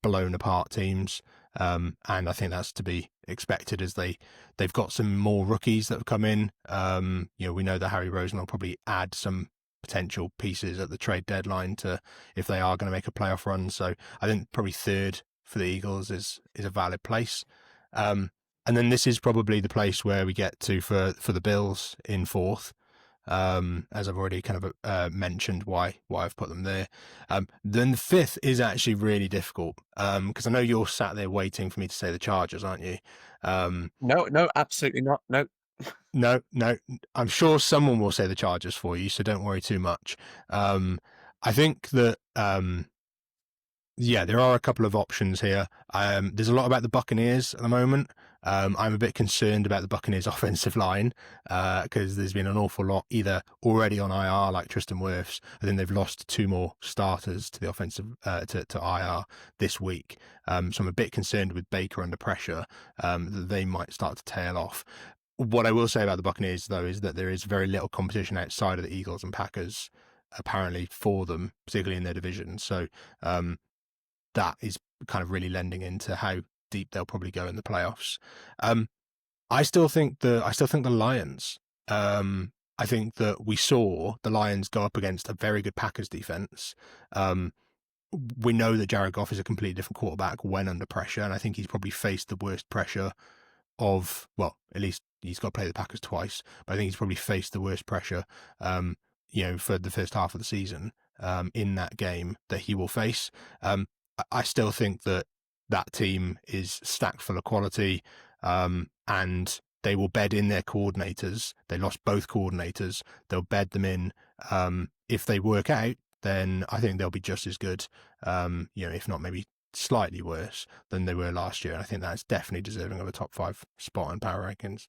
B: blown apart teams. And I think that's to be expected as they've got some more rookies that have come in. We know that Harry Rosen will probably add some potential pieces at the trade deadline to if they are going to make a playoff run. So I think probably third for the Eagles is a valid place. And then this is probably the place where we get to for the Bills in fourth. As I've already kind of mentioned why I've put them there. Then the fifth is actually really difficult because I know you're sat there waiting for me to say the Chargers, aren't you?
A: No, absolutely not. No.
B: No. I'm sure someone will say the Chargers for you, so don't worry too much. I think that there are a couple of options here. There's a lot about the Buccaneers at the moment. I'm a bit concerned about the Buccaneers offensive line because there's been an awful lot either already on IR like Tristan Wirfs. I think they've lost 2 more starters to the offensive to IR this week. So I'm a bit concerned with Baker under pressure that they might start to tail off. What I will say about the Buccaneers though is that there is very little competition outside of the Eagles and Packers apparently for them, particularly in their division. So that is kind of really lending into how deep they'll probably go in the playoffs. I still think the Lions. I think that we saw the Lions go up against a very good Packers defense. We know that Jared Goff is a completely different quarterback when under pressure, and I think he's probably faced the worst pressure of, well, at least he's got to play the Packers twice, but I think he's probably faced the worst pressure, for the first half of the season in that game that he will face. I still think that team is stacked full of quality, and they will bed in their coordinators. They lost both coordinators. They'll bed them in. If they work out, then I think they'll be just as good, if not maybe slightly worse than they were last year. And I think that's definitely deserving of a top 5 spot in power rankings.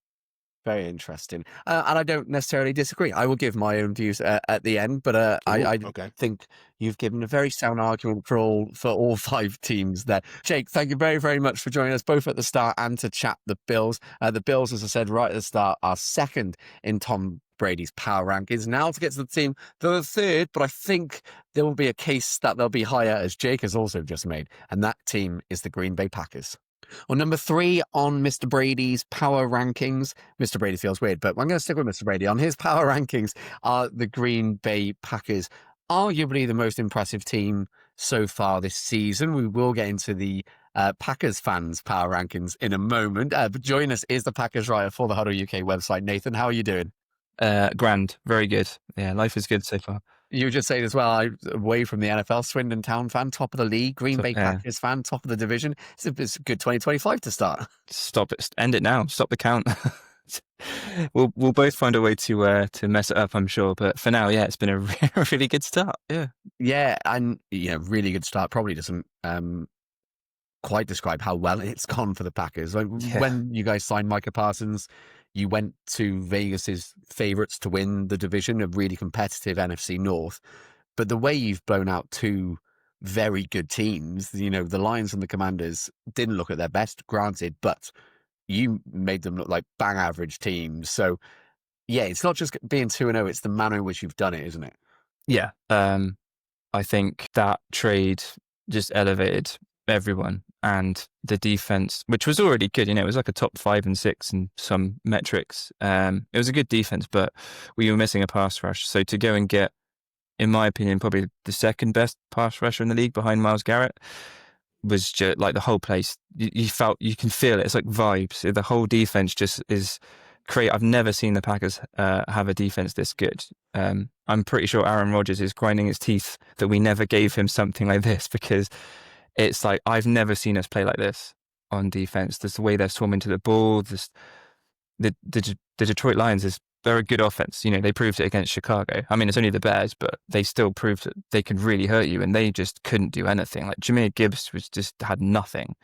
A: Very interesting. And I don't necessarily disagree. I will give my own views at the end, but I think you've given a very sound argument for all 5 teams there. Jake, thank you very, very much for joining us both at the start and to chat the Bills. The Bills, as I said right at the start, are second in Tom Brady's power rankings. Now to get to the team, they're third, but I think there will be a case that they'll be higher, as Jake has also just made, and that team is the Green Bay Packers. Well, number 3 on Mr. Brady's power rankings. Mr. Brady feels weird, but I'm going to stick with Mr. Brady. On his power rankings are the Green Bay Packers, arguably the most impressive team so far this season. We will get into the Packers fans' power rankings in a moment. But join us is the Packers writer for the HuddleUK website. Nathan, how are you doing?
D: Grand, very good. Yeah, life is good so far.
A: You were just saying as well, away from the NFL, Swindon Town fan, top of the league, Green Bay Packers fan, top of the division. It's a good 2025 to start.
D: Stop it. End it now. Stop the count. We'll both find a way to mess it up, I'm sure. But for now, it's been a really good start. Yeah.
A: Yeah, and really good start. Probably doesn't quite describe how well it's gone for the Packers. When you guys signed Micah Parsons, you went to Vegas's favourites to win the division, a really competitive NFC North. But the way you've blown out 2 very good teams, the Lions and the Commanders didn't look at their best, granted, but you made them look like bang average teams. So, it's not just being 2-0, it's the manner in which you've done it, isn't it?
D: Yeah. I think that trade just elevated everyone, and the defense, which was already good, it was like a top 5 and 6 in some metrics. It was a good defense, but we were missing a pass rush. So to go and get, in my opinion, probably the second best pass rusher in the league behind Myles Garrett was just like the whole place. You can feel it. It's like vibes. The whole defense just is great. I've never seen the Packers have a defense this good. I'm pretty sure Aaron Rodgers is grinding his teeth that we never gave him something like this, because it's like, I've never seen us play like this. on defense. There's the way they're swarming to the ball. The Detroit Lions they're a good offense. They proved it against Chicago. I mean, it's only the Bears, but they still proved that they can really hurt you, and they just couldn't do anything. Like Jahmyr Gibbs had nothing.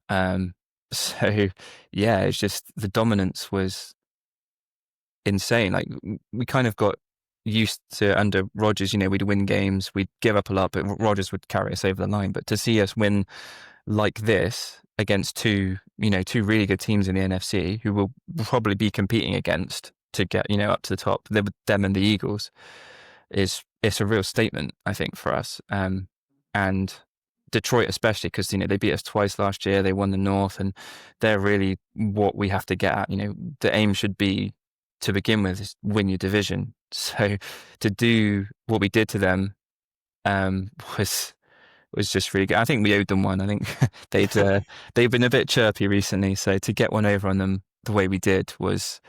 D: So yeah, it's just the dominance was insane. Like we kind of got used to under Rodgers, we'd win games, we'd give up a lot, but Rodgers would carry us over the line. But to see us win like this against two really good teams in the NFC who will probably be competing against to get, up to the top, them and the Eagles, it's a real statement, I think, for us. And Detroit especially, because they beat us twice last year. They won the North, and they're really what we have to get at. The aim should be, to begin with, is win your division. So to do what we did to them was just really good. I think we owed them one. I think they've been a bit chirpy recently, so to get one over on them the way we did was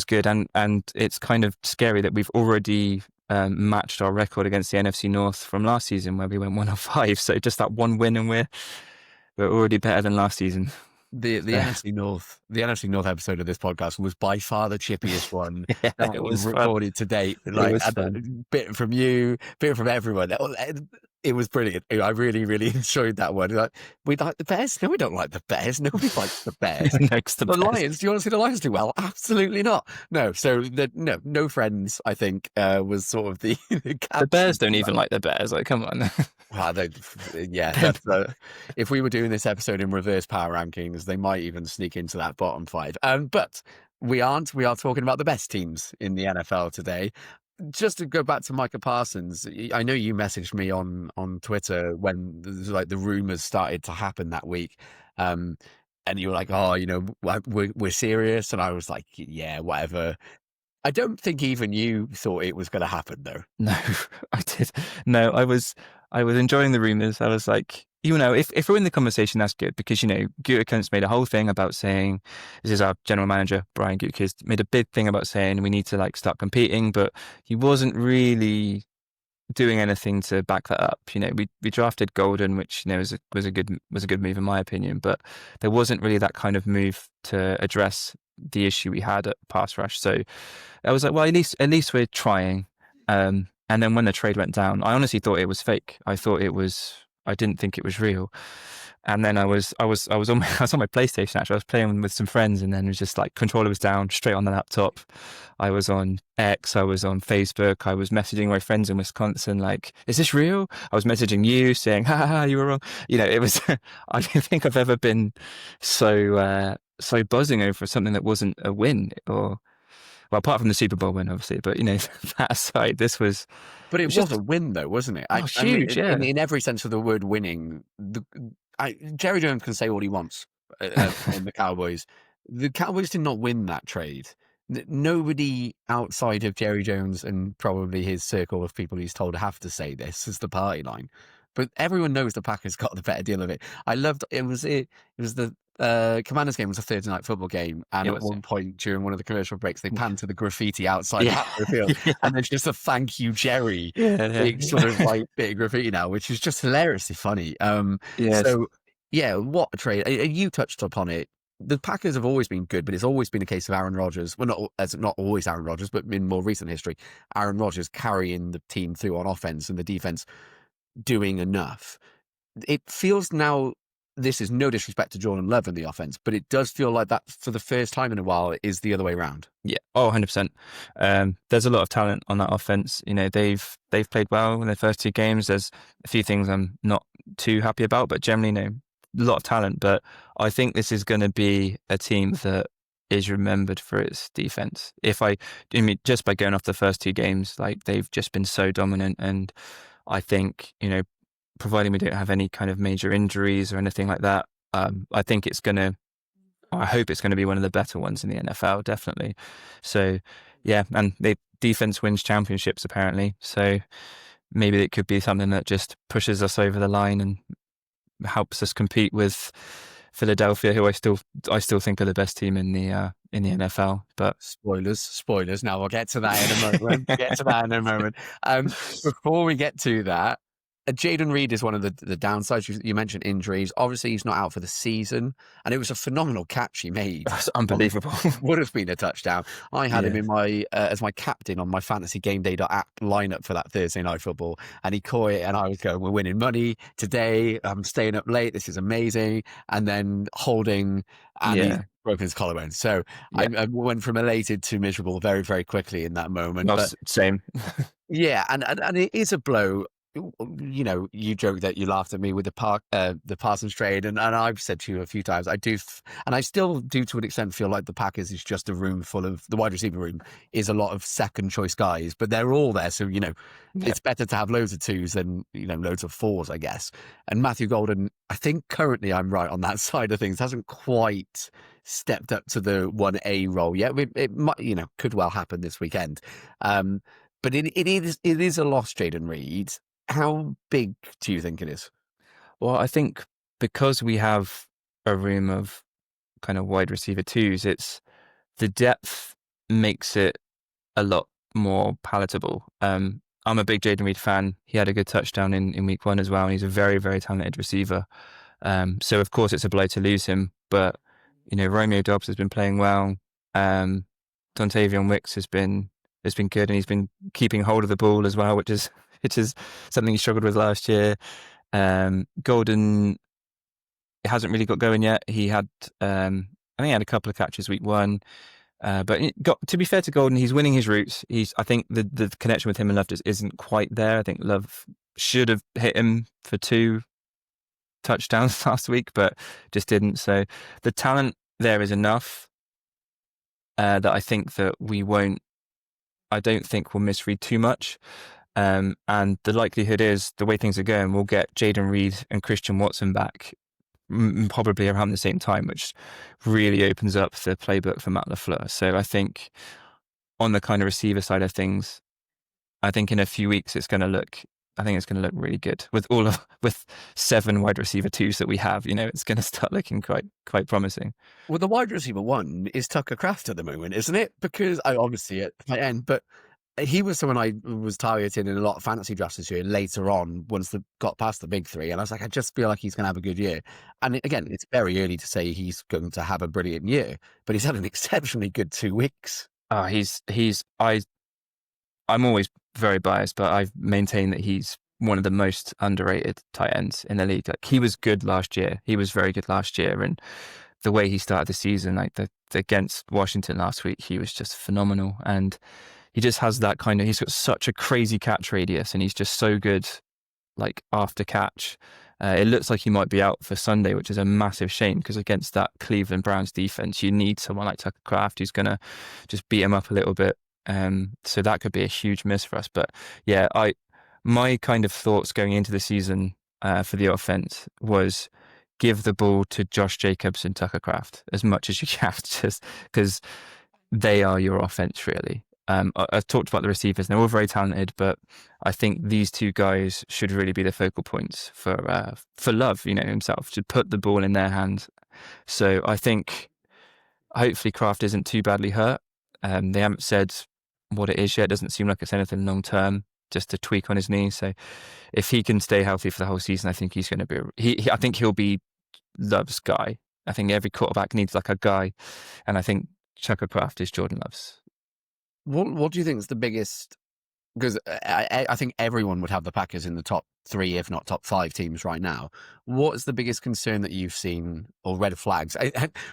D: good. And it's kind of scary that we've already matched our record against the NFC North from last season, where we went 1-5. So just that one win, and we're already better than last season.
A: The NFC North episode of this podcast was by far the chippiest one that
D: it was
A: recorded to date. Like,
D: it was
A: a bit from you, bit from everyone. It was brilliant. I really, really enjoyed that one. Like, we like the Bears? No, we don't like the Bears. Nobody likes the Bears.
D: The
A: Lions? Do you want to see the Lions do well? Absolutely not. No. So no friends, I think, was sort of the
D: Bears don't even like the Bears. Like, come on.
A: Well, if we were doing this episode in reverse power rankings, they might even sneak into that bottom 5. But we aren't. We are talking about the best teams in the NFL today. Just to go back to Micah Parsons, I know you messaged me on Twitter when the rumors started to happen that week, and you were like, "Oh, we're serious," and I was like, "Yeah, whatever." I don't think even you thought it was going to happen, though.
D: No, I did. No, I was enjoying the rumors. I was like, if we're in the conversation, that's good, because Gutekunst made a whole thing about saying, this is our general manager, Brian Gutekunst, made a big thing about saying we need to start competing, but he wasn't really doing anything to back that up. We drafted Golden, which was a good move in my opinion, but there wasn't really that kind of move to address the issue we had at pass rush. So I was like, well, at least we're trying. And then when the trade went down, I honestly thought it was fake. I didn't think it was real. And then I was on my PlayStation, actually. I was playing with some friends, and then it was just like controller was down, straight on the laptop. I was on X, I was on Facebook, I was messaging my friends in Wisconsin, like, is this real? I was messaging you saying, ha, you were wrong. It was, I don't think I've ever been so buzzing over something that wasn't a win, well, apart from the Super Bowl win, obviously, but that aside, this was.
A: But it was a win, though, wasn't it?
D: Huge, yeah.
A: In every sense of the word, winning. Jerry Jones can say what he wants on the Cowboys. The Cowboys did not win that trade. Nobody outside of Jerry Jones and probably his circle of people he's told have to say this as the party line. But everyone knows the Packers got the better deal of it. I loved it. It was the Commanders game was a Thursday night football game, and at one point during one of the commercial breaks, they panned to the graffiti outside the field, and there's just a "Thank you, Jerry," big sort of bit of graffiti now, which is just hilariously funny. So what a trade! You touched upon it. The Packers have always been good, but it's always been a case of Aaron Rodgers. Well, not always Aaron Rodgers, but in more recent history, Aaron Rodgers carrying the team through on offense and the defense doing enough. It feels now. This is no disrespect to Jordan Love in the offense, but it does feel like that for the first time in a while it is the other way around.
D: Yeah, 100%. There's a lot of talent on that offense. They've played well in their first 2 games. There's a few things I'm not too happy about, but generally, a lot of talent. But I think this is going to be a team that is remembered for its defense. Just by going off the first 2 games, they've just been so dominant, and I think providing we don't have any kind of major injuries or anything like that, I hope it's going to be one of the better ones in the NFL, definitely. So, yeah, and defense wins championships, apparently. So maybe it could be something that just pushes us over the line and helps us compete with Philadelphia, who I still think are the best team in the NFL. But
A: spoilers. Now we'll get to that in a moment. Before we get to that, Jaden Reed is one of the downsides. You mentioned injuries. Obviously, he's not out for the season, and it was a phenomenal catch he made.
D: That's unbelievable.
A: Would have been a touchdown. I had him in my as my captain on my fantasy game day app lineup for that Thursday night football, and he caught it, and I was going, "We're winning money today. I'm staying up late. This is amazing." And then holding, and he broke his collarbone. So I went from elated to miserable very, very quickly in that moment. But
D: same.
A: yeah, and it is a blow. You know, you joke that you laughed at me with the Parsons trade, and I've said to you a few times, I do, and I still do to an extent feel like the Packers is just a room full of, the wide receiver room is a lot of second choice guys, but they're all there, so you know, it's better to have loads of twos than, you know, loads of fours, I guess. And Matthew Golden, I think currently I'm right on that side of things, hasn't quite stepped up to the 1A role yet. It might, you know, could well happen this weekend. But it is a loss, Jaden Reed. How big do you think it is?
D: Well, I think because we have a room of kind of wide receiver twos, it's the depth makes it a lot more palatable. I'm a big Jaden Reed fan. He had a good touchdown in week 1 as well, and he's a very, very talented receiver. So of course it's a blow to lose him, but you know, Romeo Dobbs has been playing well. Dontavion Wicks has been good, and he's been keeping hold of the ball as well, which is something he struggled with last year. Golden hasn't really got going yet. He had, I think he had a couple of catches week 1. But to be fair to Golden, he's winning his routes. I think the connection with him and Love just isn't quite there. I think Love should have hit him for 2 touchdowns last week, but just didn't. So the talent there is enough that I think that I don't think we'll misread too much. And the likelihood is, the way things are going, we'll get Jaden Reed and Christian Watson back probably around the same time, which really opens up the playbook for Matt LaFleur. So I think on the kind of receiver side of things, I think in a few weeks it's going to look really good with 7 wide receiver twos that we have. You know, it's going to start looking quite promising.
A: Well, the wide receiver 1 is Tucker Kraft at the moment, isn't it? Because I obviously at my end, but he was someone I was targeting in a lot of fantasy drafts this year later on, once they got past the big 3. And I was like, I just feel like he's going to have a good year. And again, it's very early to say he's going to have a brilliant year, but he's had an exceptionally good 2 weeks.
D: I'm always very biased, but I've maintained that he's one of the most underrated tight ends in the league. Like, he was good last year. He was very good last year. And the way he started the season, like against Washington last week, he was just phenomenal. And he just has that kind of, he's got such a crazy catch radius, and he's just so good, like, after catch. It looks like he might be out for Sunday, which is a massive shame, because against that Cleveland Browns defense, you need someone like Tucker Kraft who's going to just beat him up a little bit. So that could be a huge miss for us. But yeah, my kind of thoughts going into the season for the offense was give the ball to Josh Jacobs and Tucker Kraft as much as you can, just because they are your offense, really. I've talked about the receivers, and they're all very talented, but I think these 2 guys should really be the focal points for Love, you know, himself, to put the ball in their hands. So I think hopefully Kraft isn't too badly hurt. They haven't said what it is yet. It doesn't seem like it's anything long term, just a tweak on his knee. So if he can stay healthy for the whole season, I think he's going to be. I think he'll be Love's guy. I think every quarterback needs like a guy, and I think Tucker Kraft is Jordan Love's.
A: What do you think is the biggest? Because I think everyone would have the Packers in the top 3, if not top 5 teams right now. What is the biggest concern that you've seen, or red flags?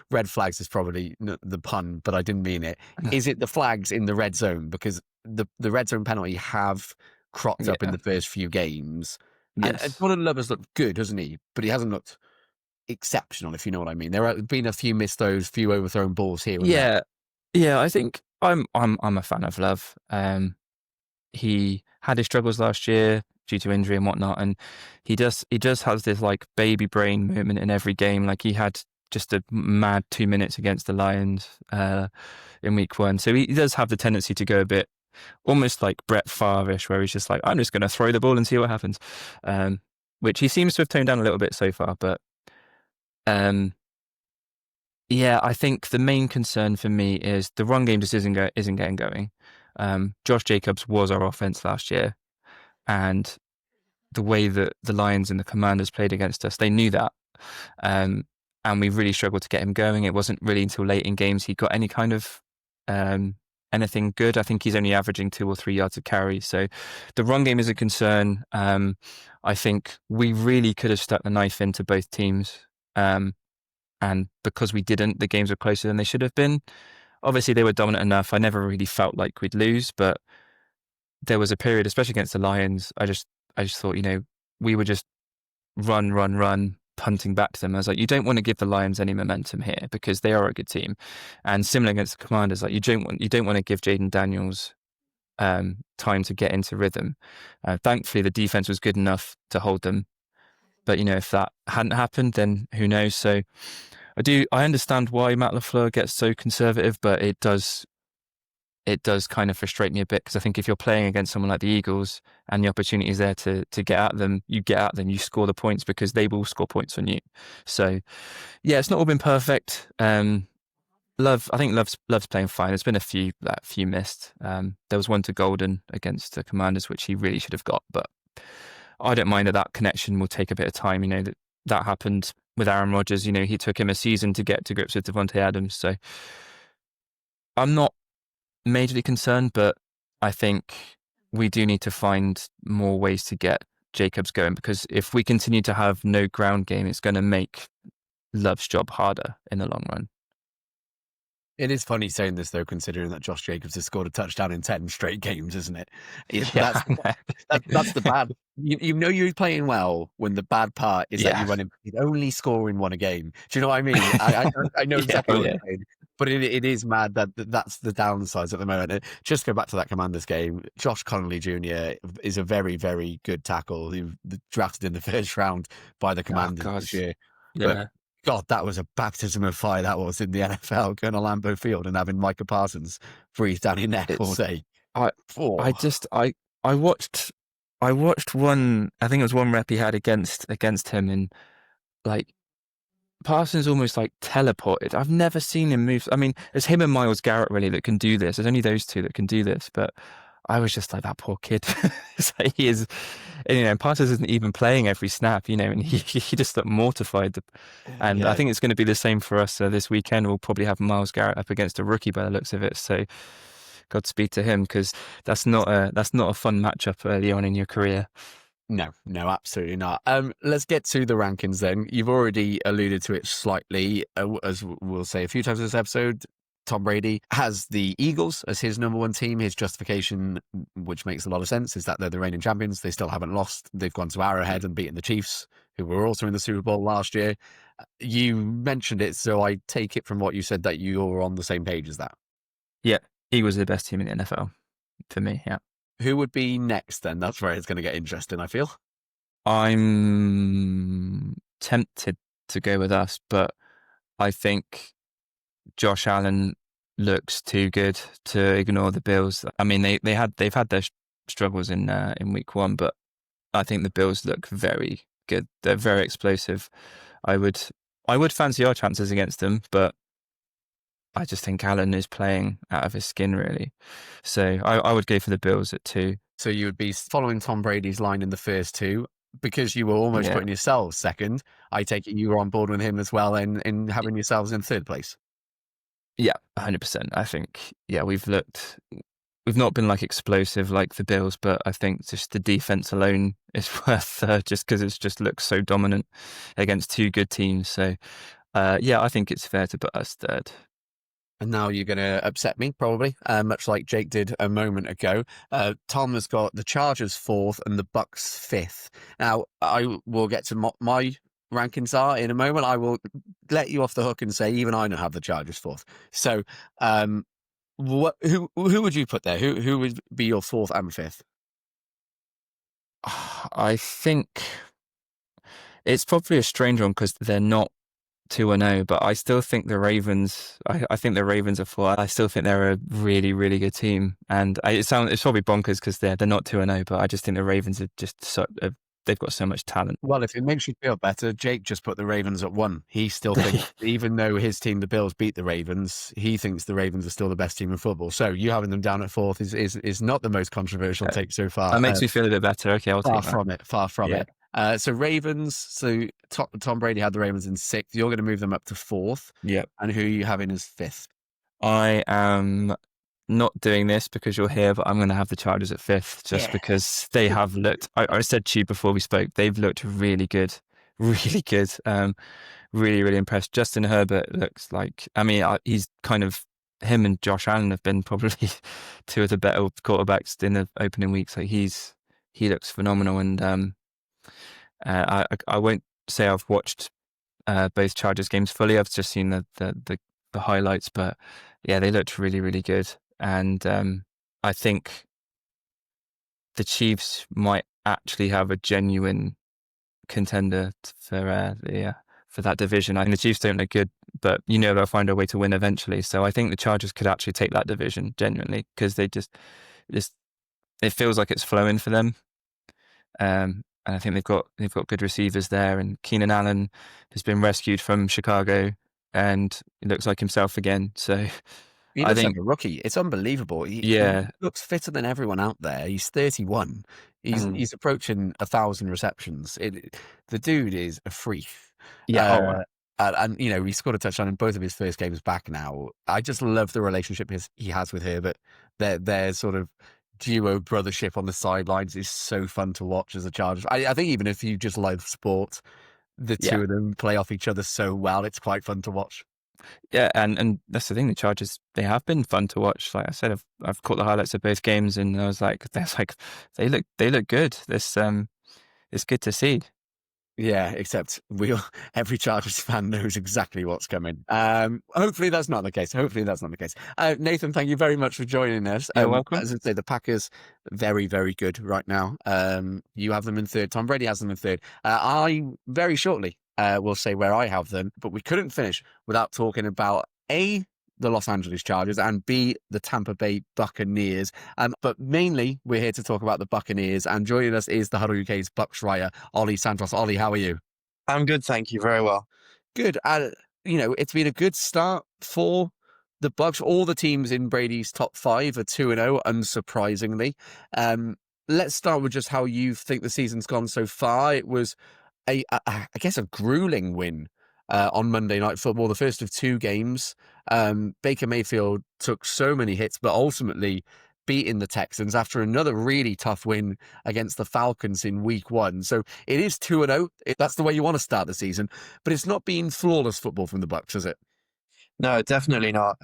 A: Red flags is probably the pun, but I didn't mean it. Is it the flags in the red zone? Because the red zone penalty have cropped up in the first few games. Yes. And Jordan Love has looked good, hasn't he? But he hasn't looked exceptional, if you know what I mean. There have been a few missed throws, few overthrown balls here and there.
D: Yeah, I think I'm a fan of Love. He had his struggles last year due to injury and whatnot, and he just has this like baby brain moment in every game. Like, he had just a mad 2 minutes against the Lions in week 1, so he does have the tendency to go a bit almost like Brett Favre-ish, where he's just like, I'm just going to throw the ball and see what happens, which he seems to have toned down a little bit so far. But yeah, I think the main concern for me is the run game just isn't getting going. Josh Jacobs was our offense last year, and the way that the Lions and the Commanders played against us. They knew that. And we really struggled to get him going. It wasn't really until late in games he got any kind of anything good. I think he's only averaging 2 or 3 yards of carry. So the run game is a concern. I think we really could have stuck the knife into both teams. And because we didn't, the games were closer than they should have been. Obviously, they were dominant enough. I never really felt like we'd lose, but there was a period, especially against the Lions, I just thought, we were just run, punting back to them. I was like, you don't want to give the Lions any momentum here because they are a good team. And similar against the Commanders, like you don't want to give Jaden Daniels time to get into rhythm. Thankfully, the defense was good enough to hold them. But if that hadn't happened, then who knows? So I understand why Matt LaFleur gets so conservative, but it does kind of frustrate me a bit because I think if you're playing against someone like the Eagles and the opportunity is there to get at them, you get at them, you score the points because they will score points on you. So, yeah, it's not all been perfect. I think Love's playing fine. There's been a few missed. There was one to Golden against the Commanders, which he really should have got, but I don't mind that connection will take a bit of time. That happened with Aaron Rodgers. He took him a season to get to grips with Devontae Adams. So I'm not majorly concerned, but I think we do need to find more ways to get Jacobs going, because if we continue to have no ground game, it's going to make Love's job harder in the long run.
A: It is funny saying this, though, considering that Josh Jacobs has scored a touchdown in 10 straight games, isn't it?
D: Yeah,
A: that's the bad. You're playing well when the bad part is that you'd only score in one a game. Do you know what I mean? I know exactly what you're saying. But it is mad that that's the downsides at the moment. And just go back to that Commanders game. Josh Connolly Jr. is a very, very good tackle. He was drafted in the first round by the Commanders this year.
D: Yeah.
A: But God, that was a baptism of fire that was in the NFL, going to Lambeau Field and having Micah Parsons breathe down your neck all day. I watched one, I think it was one rep he had against him, and like Parsons almost like teleported. I've never seen him move. I mean, it's him and Myles Garrett really that can do this. There's only those two that can do this, but I was just like, that poor kid. Like he is, and Parsons isn't even playing every snap, and he just looked mortified. And I think it's going to be the same for us this weekend. We'll probably have Myles Garrett up against a rookie by the looks of it. So Godspeed to him, because that's not a fun matchup early on in your career. No, absolutely not. Let's get to the rankings then. You've already alluded to it slightly, as we'll say a few times in this episode. Tom Brady has the Eagles as his number one team. His justification, which makes a lot of sense, is that they're the reigning champions. They still haven't lost. They've gone to Arrowhead and beaten the Chiefs, who were also in the Super Bowl last year. You mentioned it, so I take it from what you said that you're on the same page as that.
D: Yeah, Eagles are the best team in the NFL for me, yeah.
A: Who would be next then? That's where it's going to get interesting, I feel.
D: I'm tempted to go with us, but I think Josh Allen looks too good to ignore the Bills. I mean, they've had their struggles in week one, but I think the Bills look very good. They're very explosive. I would fancy our chances against them, but I just think Allen is playing out of his skin, really. So I would go for the Bills at 2.
A: So you would be following Tom Brady's line in the first 2. Because you were almost putting yourselves second, I take it you were on board with him as well in having yourselves in third place.
D: Yeah, 100%. I think, we've not been like explosive like the Bills, but I think just the defense alone is worth just because it's just looks so dominant against two good teams. So, I think it's fair to put us third.
A: And now you're going to upset me, probably, much like Jake did a moment ago. Tom has got the Chargers 4th and the Bucks 5th. Now, I will get to my rankings are in a moment. I will let you off the hook and say even I don't have the Chargers 4th. So, who would you put there? Who would be your 4th and 5th?
D: I think it's probably a strange one because they're not 2-0, but I still think the Ravens. I think the Ravens are 4. I still think they're a really, really good team, and it's probably bonkers because they're not 2-0, but I just think the Ravens are just they've got so much talent.
A: Well, if it makes you feel better, Jake just put the Ravens at 1. He still thinks, even though his team, the Bills, beat the Ravens, he thinks the Ravens are still the best team in football. So you having them down at 4th is not the most controversial take so far.
D: That makes me feel a bit better. Okay, I'll
A: far
D: take that.
A: from it. Far from it. So Ravens. So Tom Brady had the Ravens in 6th. You're going to move them up to 4th.
D: Yep.
A: And who are you having as 5th?
D: I am not doing this because you're here, but I'm going to have the Chargers at 5th just because they have looked. I said to you before we spoke, they've looked really good, really good. Really, really impressed. Justin Herbert looks like. I mean, he's kind of. Him and Josh Allen have been probably two of the better quarterbacks in the opening weeks. Like he looks phenomenal, and I won't say I've watched both Chargers games fully. I've just seen the highlights, but yeah, they looked really, really good. And I think the Chiefs might actually have a genuine contender for that division. I think the Chiefs don't look good, but they'll find a way to win eventually. So I think the Chargers could actually take that division genuinely because they just it feels like it's flowing for them. And I think they've got good receivers there, and Keenan Allen has been rescued from Chicago and he looks like himself again. So
A: He looks like a rookie. It's unbelievable. He looks fitter than everyone out there. He's 31. He's approaching 1,000 receptions. The dude is a freak.
D: Yeah.
A: And he scored a touchdown in both of his first games back now. I just love the relationship he has with Herbert. Their sort of duo brothership on the sidelines is so fun to watch as a Chargers. I think even if you just love sport, the two of them play off each other so well. It's quite fun to watch.
D: Yeah, and that's the thing. The Chargers, they have been fun to watch. Like I said, I've caught the highlights of both games, and I was like, they look good. It's good to see.
A: Yeah, except every Chargers fan knows exactly what's coming. Hopefully that's not the case. Nathan, thank you very much for joining us.
D: You're welcome.
A: As I say, the Packers, very, very good right now. You have them in 3rd. Tom Brady has them in 3rd. I very shortly will say where I have them, but we couldn't finish without talking about the Los Angeles Chargers, and B, the Tampa Bay Buccaneers. But mainly, we're here to talk about the Buccaneers, and joining us is the HuddleUK's Bucs writer, Ollie Santos. Ollie, how are you?
E: I'm good, thank you. Very well.
A: Good. It's been a good start for the Bucs. All the teams in Brady's top 5 are 2-0, unsurprisingly. Let's start with just how you think the season's gone so far. It was I guess a grueling win on Monday Night Football, the first of 2 games. Baker Mayfield took so many hits, but ultimately beating the Texans after another really tough win against the Falcons in week 1. So it is 2-0. That's the way you want to start the season, but it's not been flawless football from the Bucs, has it?
E: No, definitely not.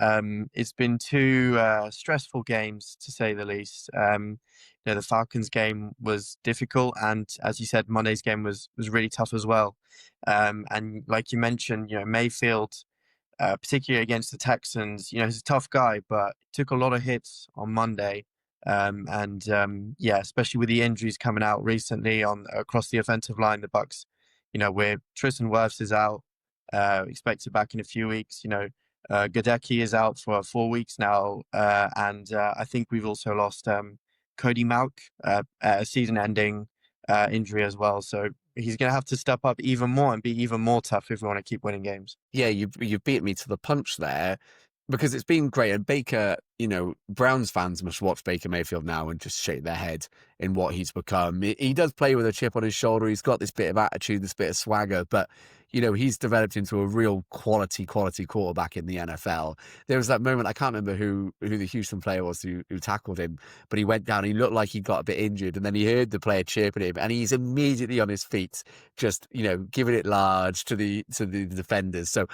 E: It's been 2 stressful games, to say the least. The Falcons game was difficult, and as you said, Monday's game was really tough as well. And like you mentioned, Mayfield, particularly against the Texans, he's a tough guy, but took a lot of hits on Monday. Especially with the injuries coming out recently across the offensive line, the Bucs, where Tristan Wirfs is out, expected back in a few weeks. Gadecki is out for 4 weeks now, and I think we've also lost Cody Mauch, a season-ending injury as well. So he's going to have to step up even more and be even more tough if we want to keep winning games.
A: Yeah, you've beat me to the punch there, because it's been great. And Baker, Browns fans must watch Baker Mayfield now and just shake their head in what he's become. He does play with a chip on his shoulder. He's got this bit of attitude, this bit of swagger, but he's developed into a real quality quarterback in the NFL. There was that moment, I can't remember who the Houston player was who tackled him, but he went down, he looked like he got a bit injured, and then he heard the player chirping him, and he's immediately on his feet, just, giving it large to the defenders. So,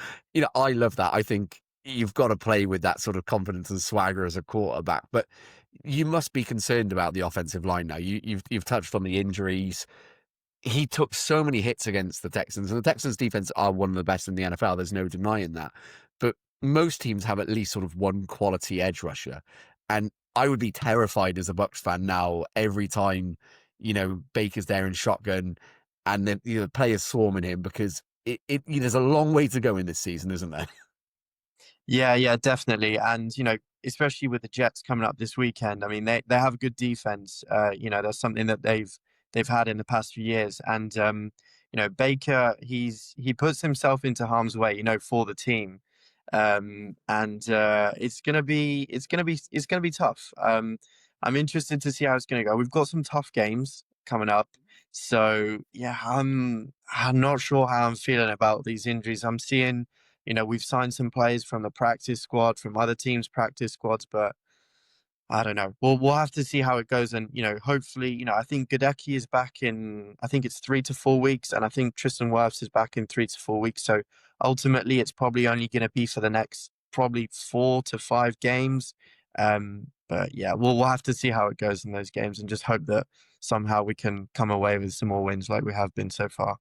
A: I love that. I think you've got to play with that sort of confidence and swagger as a quarterback, but you must be concerned about the offensive line now. You've touched on the injuries. He took so many hits against the Texans, and the Texans defense are one of the best in the NFL. There's no denying that. But most teams have at least sort of one quality edge rusher. And I would be terrified as a Bucs fan now every time, Baker's there in shotgun and then the players swarming him, because there's a long way to go in this season, isn't there?
E: Yeah, definitely. And, especially with the Jets coming up this weekend, I mean, they have a good defense. That's something that they've they've had in the past few years. And Baker, he puts himself into harm's way, for the team. And it's gonna be tough. I'm interested to see how it's gonna go. We've got some tough games coming up. So yeah, I'm not sure how I'm feeling about these injuries. I'm seeing, we've signed some players from the practice squad, from other teams' practice squads, but I don't know. We'll have to see how it goes, and hopefully, I think Gadecki is back in. I think it's 3 to 4 weeks, and I think Tristan Wirfs is back in 3 to 4 weeks. So ultimately, it's probably only going to be for the next probably 4 to 5 games. But yeah, we'll have to see how it goes in those games, and just hope that somehow we can come away with some more wins like we have been so far.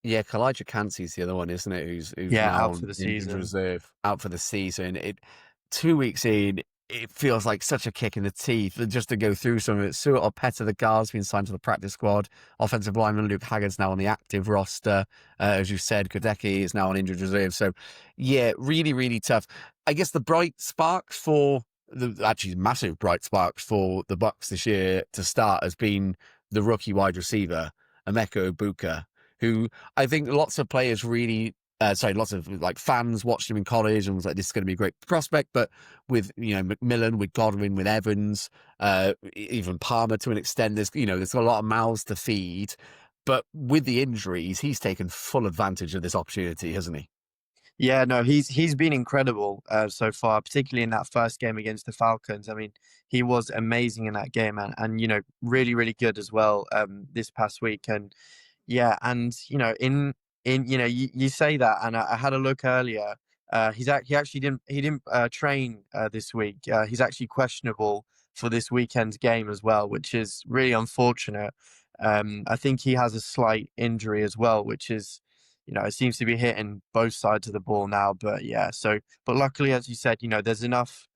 A: Yeah, Kalijah Cansey's the other one, isn't it? Who's
E: Yeah,
A: now
E: out for the
A: in injured
E: season.
A: reserve, out for the season. 2 weeks in, it feels like such a kick in the teeth just to go through some of it. Stuart Opeta, the guard's been signed to the practice squad. Offensive lineman Luke Haggard's now on the active roster. As you said, Gadecki is now on injured reserve. So, yeah, really, really tough. I guess the bright sparks for actually massive bright sparks for the Bucs this year to start has been the rookie wide receiver Emeka Egbuka, who I think lots of players really, lots of like fans watched him in college and was like, this is going to be a great prospect. But with, McMillan, with Godwin, with Evans, even Palmer to an extent, there's a lot of mouths to feed. But with the injuries, he's taken full advantage of this opportunity, hasn't he?
E: Yeah, no, he's been incredible so far, particularly in that first game against the Falcons. I mean, he was amazing in that game, and really, really good as well this past week. And yeah, and in you say that, and I had a look earlier. He actually didn't train this week. He's actually questionable for this weekend's game as well, which is really unfortunate. I think he has a slight injury as well, which is, it seems to be hitting both sides of the ball now. But yeah, but luckily, as you said, there's enough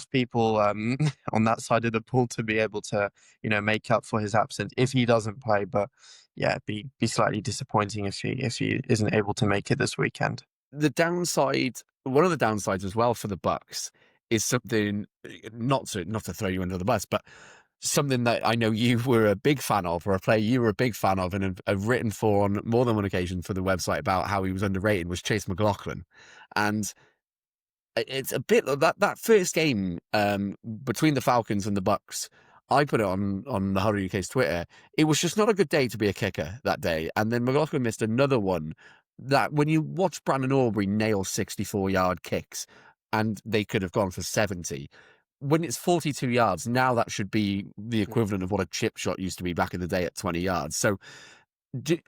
E: people on that side of the ball to be able to, make up for his absence if he doesn't play. But yeah, be slightly disappointing if he isn't able to make it this weekend.
A: One of the downsides as well for the Bucks is something, not to throw you under the bus, but something that I know you were a big fan of, or a player you were a big fan of, and have written for on more than one occasion for the website about how he was underrated, was Chase McLaughlin. And it's a bit of that first game between the Falcons and the Bucks. I put it on the HuddleUK's Twitter. It was just not a good day to be a kicker that day. And then McLaughlin missed another one that when you watch Brandon Aubrey nail 64-yard kicks, and they could have gone for 70. When it's 42 yards, now that should be the equivalent of what a chip shot used to be back in the day at 20 yards. So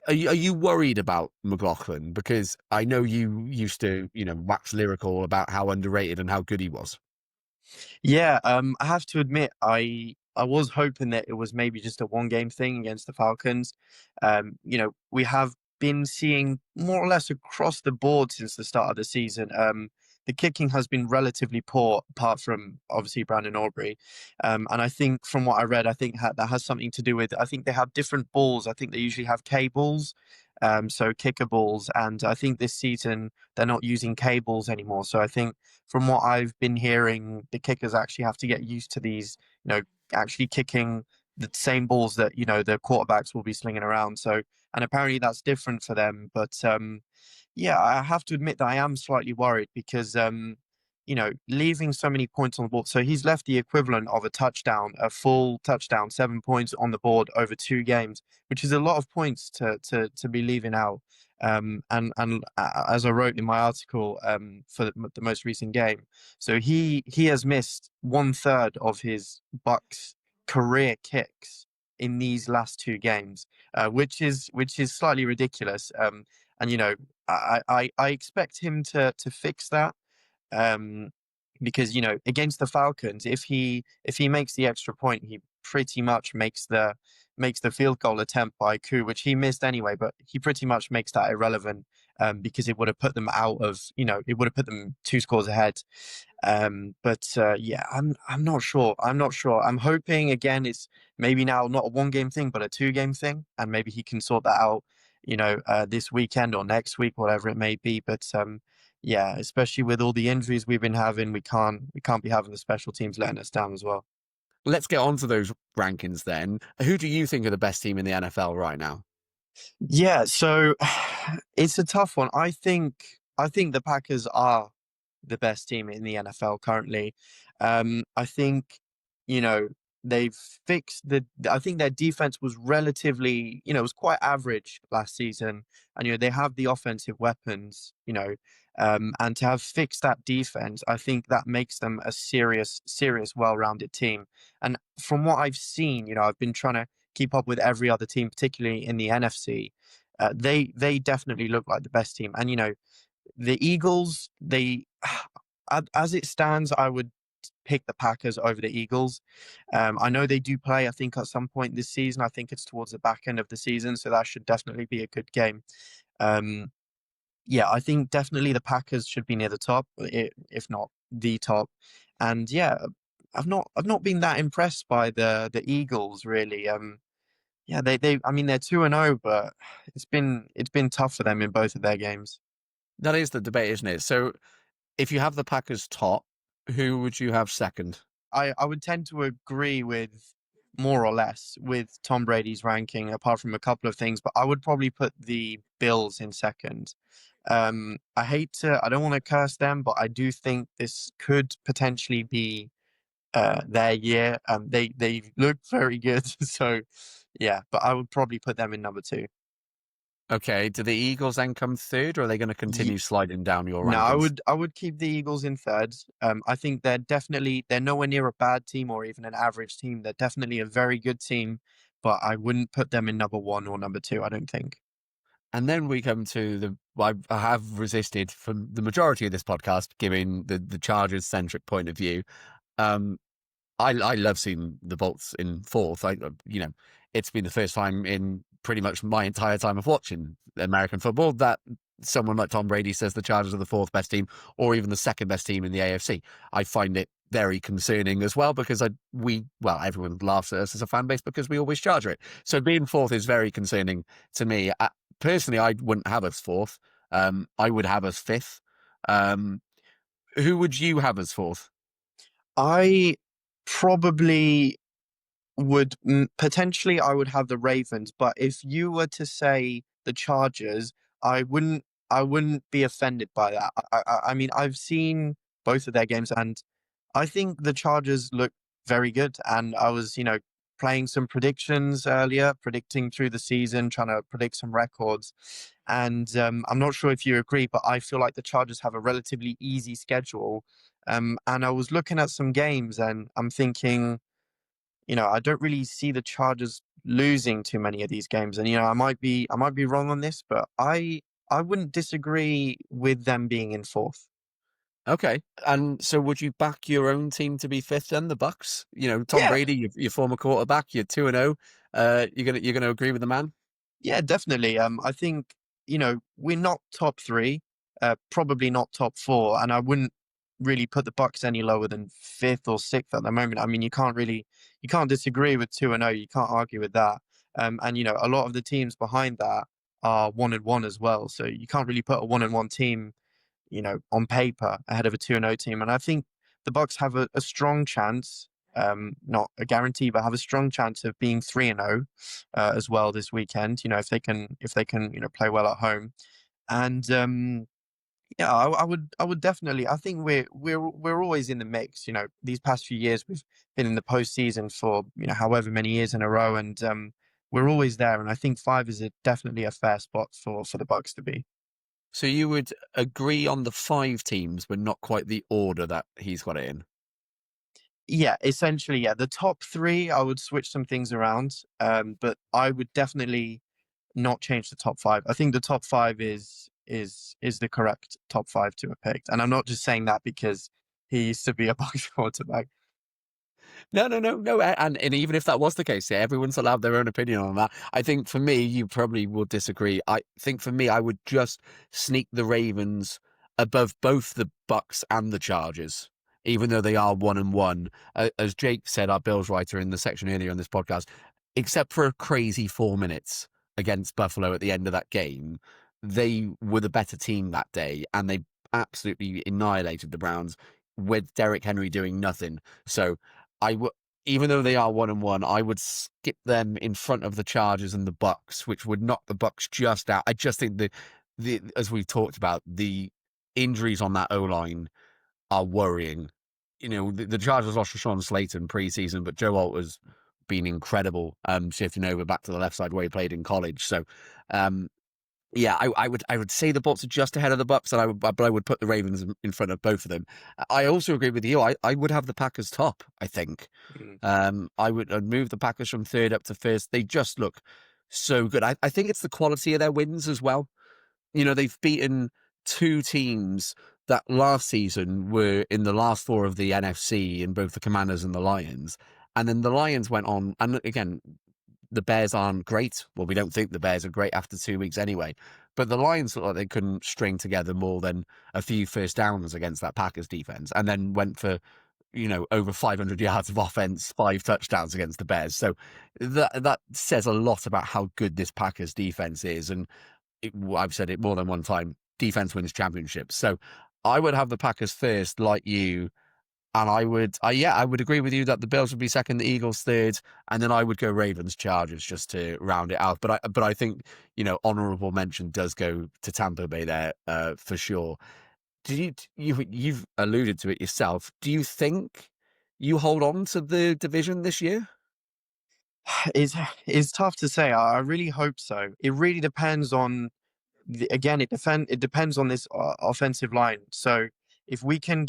A: are you worried about McLaughlin? Because I know you used to, wax lyrical about how underrated and how good he was.
E: Yeah, I have to admit, I was hoping that it was maybe just a one-game thing against the Falcons. We have been seeing more or less across the board since the start of the season. The kicking has been relatively poor, apart from obviously Brandon Aubrey. And I think from what I read, I think that has something to do with, I think they have different balls. I think they usually have K balls, so kicker balls. And I think this season they're not using K balls anymore. So I think from what I've been hearing, the kickers actually have to get used to these, actually kicking the same balls that, the quarterbacks will be slinging around. So, and apparently that's different for them. But yeah, I have to admit that I am slightly worried because, leaving so many points on the board. So he's left the equivalent of a touchdown, a full touchdown, 7 points on the board over 2 games, which is a lot of points to be leaving out. And as I wrote in my article for the most recent game, so he has missed 1/3 of his Bucks career kicks in these last 2 games, which is slightly ridiculous. And I expect him to fix that. Um, because against the Falcons, if he makes the extra point, he pretty much makes the field goal attempt by Koo, which he missed anyway. But he pretty much makes that irrelevant because it would have put them out of it would have put them 2 scores ahead. But yeah, I'm not sure. I'm hoping again it's maybe now not a 1-game thing, but a 2-game thing, and maybe he can sort that out. This weekend or next week, whatever it may be. But yeah, especially with all the injuries we've been having, we can't be having the special teams letting us down as well.
A: let's get on to those rankings then. Who do you think are the best team in the NFL right now?
E: Yeah, so it's a tough one. I think the Packers are the best team in the NFL currently. I think, you know, they've fixed I think their defense was relatively, it was quite average last season. And, they have the offensive weapons, and to have fixed that defense, I think that makes them a serious, serious, well-rounded team. And from what I've seen, I've been trying to keep up with every other team, particularly in the NFC. They definitely look like the best team. And, the Eagles, as it stands, I would pick the Packers over the Eagles. I know they do play, I think, at some point this season. I think it's towards the back end of the season, so that should definitely be a good game. Yeah, I think definitely the Packers should be near the top, if not the top. And yeah, I've not been that impressed by the Eagles really. Yeah, I mean they're 2-0, but it's been tough for them in both of their games.
A: That is the debate, isn't it? So if you have the Packers top, who would you have second?
E: I would tend to agree with more or less with Tom Brady's ranking, apart from a couple of things, but I would probably put the Bills in second. I don't want to curse them, but I do think this could potentially be their year. They look very good, so yeah. But I would probably put them in number two.
A: Okay, do the Eagles then come third, or are they going to continue sliding down your
E: No,
A: rankings?
E: I would keep the Eagles in third. I think they're nowhere near a bad team or even an average team. They're definitely a very good team, but I wouldn't put them in number one or number two, I don't think.
A: And then we come to I have resisted from the majority of this podcast, giving the Chargers centric point of view. I love seeing the Bolts in fourth. It's been the first time in pretty much my entire time of watching American football that someone like Tom Brady says the Chargers are the fourth best team or even the second best team in the AFC. I find it very concerning as well because everyone laughs at us as a fan base because we always charger it. So being fourth is very concerning to me. Personally, I wouldn't have us fourth. I would have us fifth. Who would you have as fourth?
E: I probably would potentially I would have the Ravens, but if you were to say the Chargers, I wouldn't be offended by that. I mean, I've seen both of their games, and I think the Chargers look very good. And I was, playing some predictions earlier, predicting through the season, trying to predict some records. And I'm not sure if you agree, but I feel like the Chargers have a relatively easy schedule. And I was looking at some games, and I'm thinking, I don't really see the Chargers losing too many of these games. And I might be wrong on this, but I wouldn't disagree with them being in fourth.
A: Okay. And so would you back your own team to be fifth then, the Bucks? Tom
E: Yeah,
A: Brady, your former quarterback, you're 2-0. You're gonna agree with the man?
E: yeah, definitely. I think, we're not top three, probably not top four, and I wouldn't really put the Bucks any lower than fifth or sixth at the moment. I mean, you can't disagree with 2-0. You can't argue with that. And a lot of the teams behind that are 1-1 as well. So you can't really put a 1-1 team, on paper ahead of a 2-0 team. And I think the Bucks have a strong chance, not a guarantee, but have a strong chance of being 3-0 as well this weekend. If they can play well at home. And yeah, I would definitely. I think we're always in the mix. These past few years we've been in the postseason for however many years in a row, and we're always there. And I think five is definitely a fair spot for the Bucks to be.
A: So you would agree on the five teams, but not quite the order that he's got it in.
E: Yeah, essentially, yeah. The top three, I would switch some things around, but I would definitely not change the top five. I think the top five is the correct top five to have picked, and I'm not just saying that because he used to be a Bucks quarterback.
A: No. And even if that was the case, yeah, everyone's allowed their own opinion on that. I think for me, you probably will disagree. I think for me, I would just sneak the Ravens above both the Bucks and the Chargers, even though they are 1-1. As Jake said, our Bills writer in the section earlier in this podcast, except for a crazy 4 minutes against Buffalo at the end of that game, they were the better team that day, and they absolutely annihilated the Browns with Derrick Henry doing nothing. So even though they are 1-1, I would skip them in front of the Chargers and the Bucks, which would knock the Bucks just out. I just think the as we've talked about, the injuries on that O-line are worrying. You know, the Chargers lost Rashawn Slater preseason, but Joe Walter's been incredible, shifting over back to the left side where he played in college. So, yeah, I would say the Bucks are just ahead of the Bucks, and but I would put the Ravens in front of both of them. I also agree with you. I would have the Packers top, I think. I'd move the Packers from third up to first. They just look so good. I think it's the quality of their wins as well. You know, they've beaten two teams that last season were in the last four of the NFC, in both the Commanders and the Lions. And then the Lions went on, and again, the Bears aren't great. Well, we don't think the Bears are great after 2 weeks anyway. But the Lions looked like they couldn't string together more than a few first downs against that Packers defense, and then went for, you know, over 500 yards of offense, 5 touchdowns against the Bears. So that says a lot about how good this Packers defense is. And I've said it more than one time, defense wins championships. So I would have the Packers first, like you. And I would agree with you that the Bills would be second, the Eagles third, and then I would go Ravens, Chargers just to round it out. But I think, you know, honourable mention does go to Tampa Bay there for sure. You've alluded to it yourself. Do you think you hold on to the division this year?
E: It's tough to say. I really hope so. It really depends on it depends on this offensive line. So if we can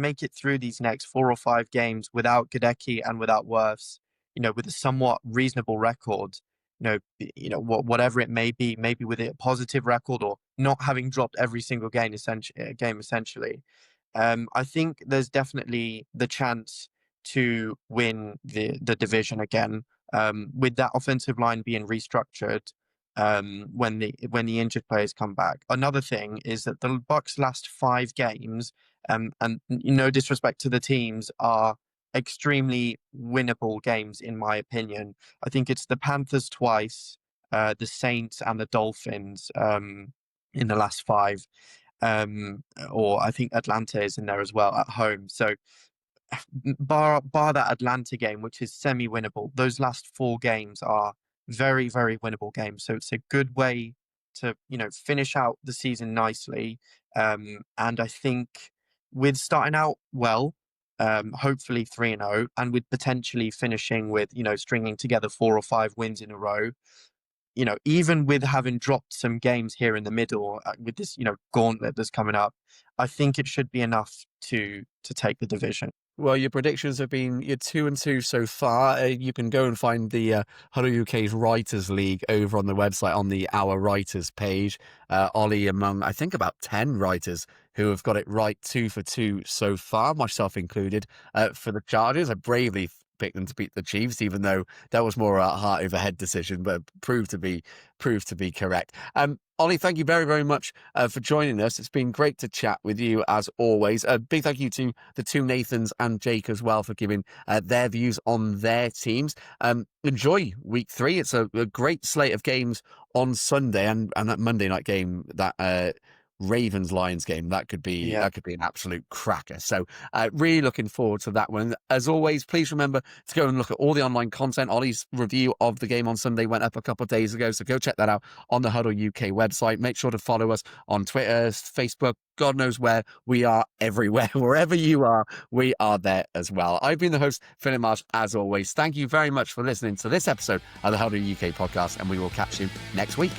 E: make it through these next 4 or 5 games without Gadecki and without Wirfs, you know, with a somewhat reasonable record, whatever it may be, maybe with a positive record or not having dropped every single game essentially, I think there's definitely the chance to win the division again, with that offensive line being restructured, when the injured players come back. Another thing is that the Bucks' last 5 games, and no disrespect to the teams, are extremely winnable games in my opinion. I think it's the Panthers twice, the Saints and the Dolphins in the last 5. Or I think Atlanta is in there as well at home. So bar that Atlanta game, which is semi-winnable, those last 4 games are very, very winnable games. So it's a good way to, you know, finish out the season nicely. And I think with starting out well, hopefully 3-0, and with potentially finishing with, you know, stringing together 4 or 5 wins in a row, you know, even with having dropped some games here in the middle, with this, you know, gauntlet that's coming up, I think it should be enough to take the division.
A: Well, your predictions have been, you're 2-2 so far. You can go and find the HuddleUK's Writers League over on the website on the Our Writers page. Ollie among, I think, about 10 writers who have got it right 2 for 2 so far, myself included. For the Chargers, I bravely picked them to beat the Chiefs, even though that was more a heart over head decision, but proved to be correct. Ollie, thank you very, very much for joining us. It's been great to chat with you as always. A big thank you to the two Nathans and Jake as well for giving their views on their teams. Enjoy week 3. It's a great slate of games on Sunday, and that Monday night game, that Ravens-Lions game, that could be an absolute cracker. So really looking forward to that one. As always, please remember to go and look at all the online content. Ollie's review of the game on Sunday went up a couple of days ago, so go check that out on the HuddleUK website. Make sure to follow us on Twitter, Facebook, God knows where. We are everywhere. Wherever you are, we are there as well. I've been the host, Philip Marsh, as always. Thank you very much for listening to this episode of the HuddleUK podcast, and we will catch you next week.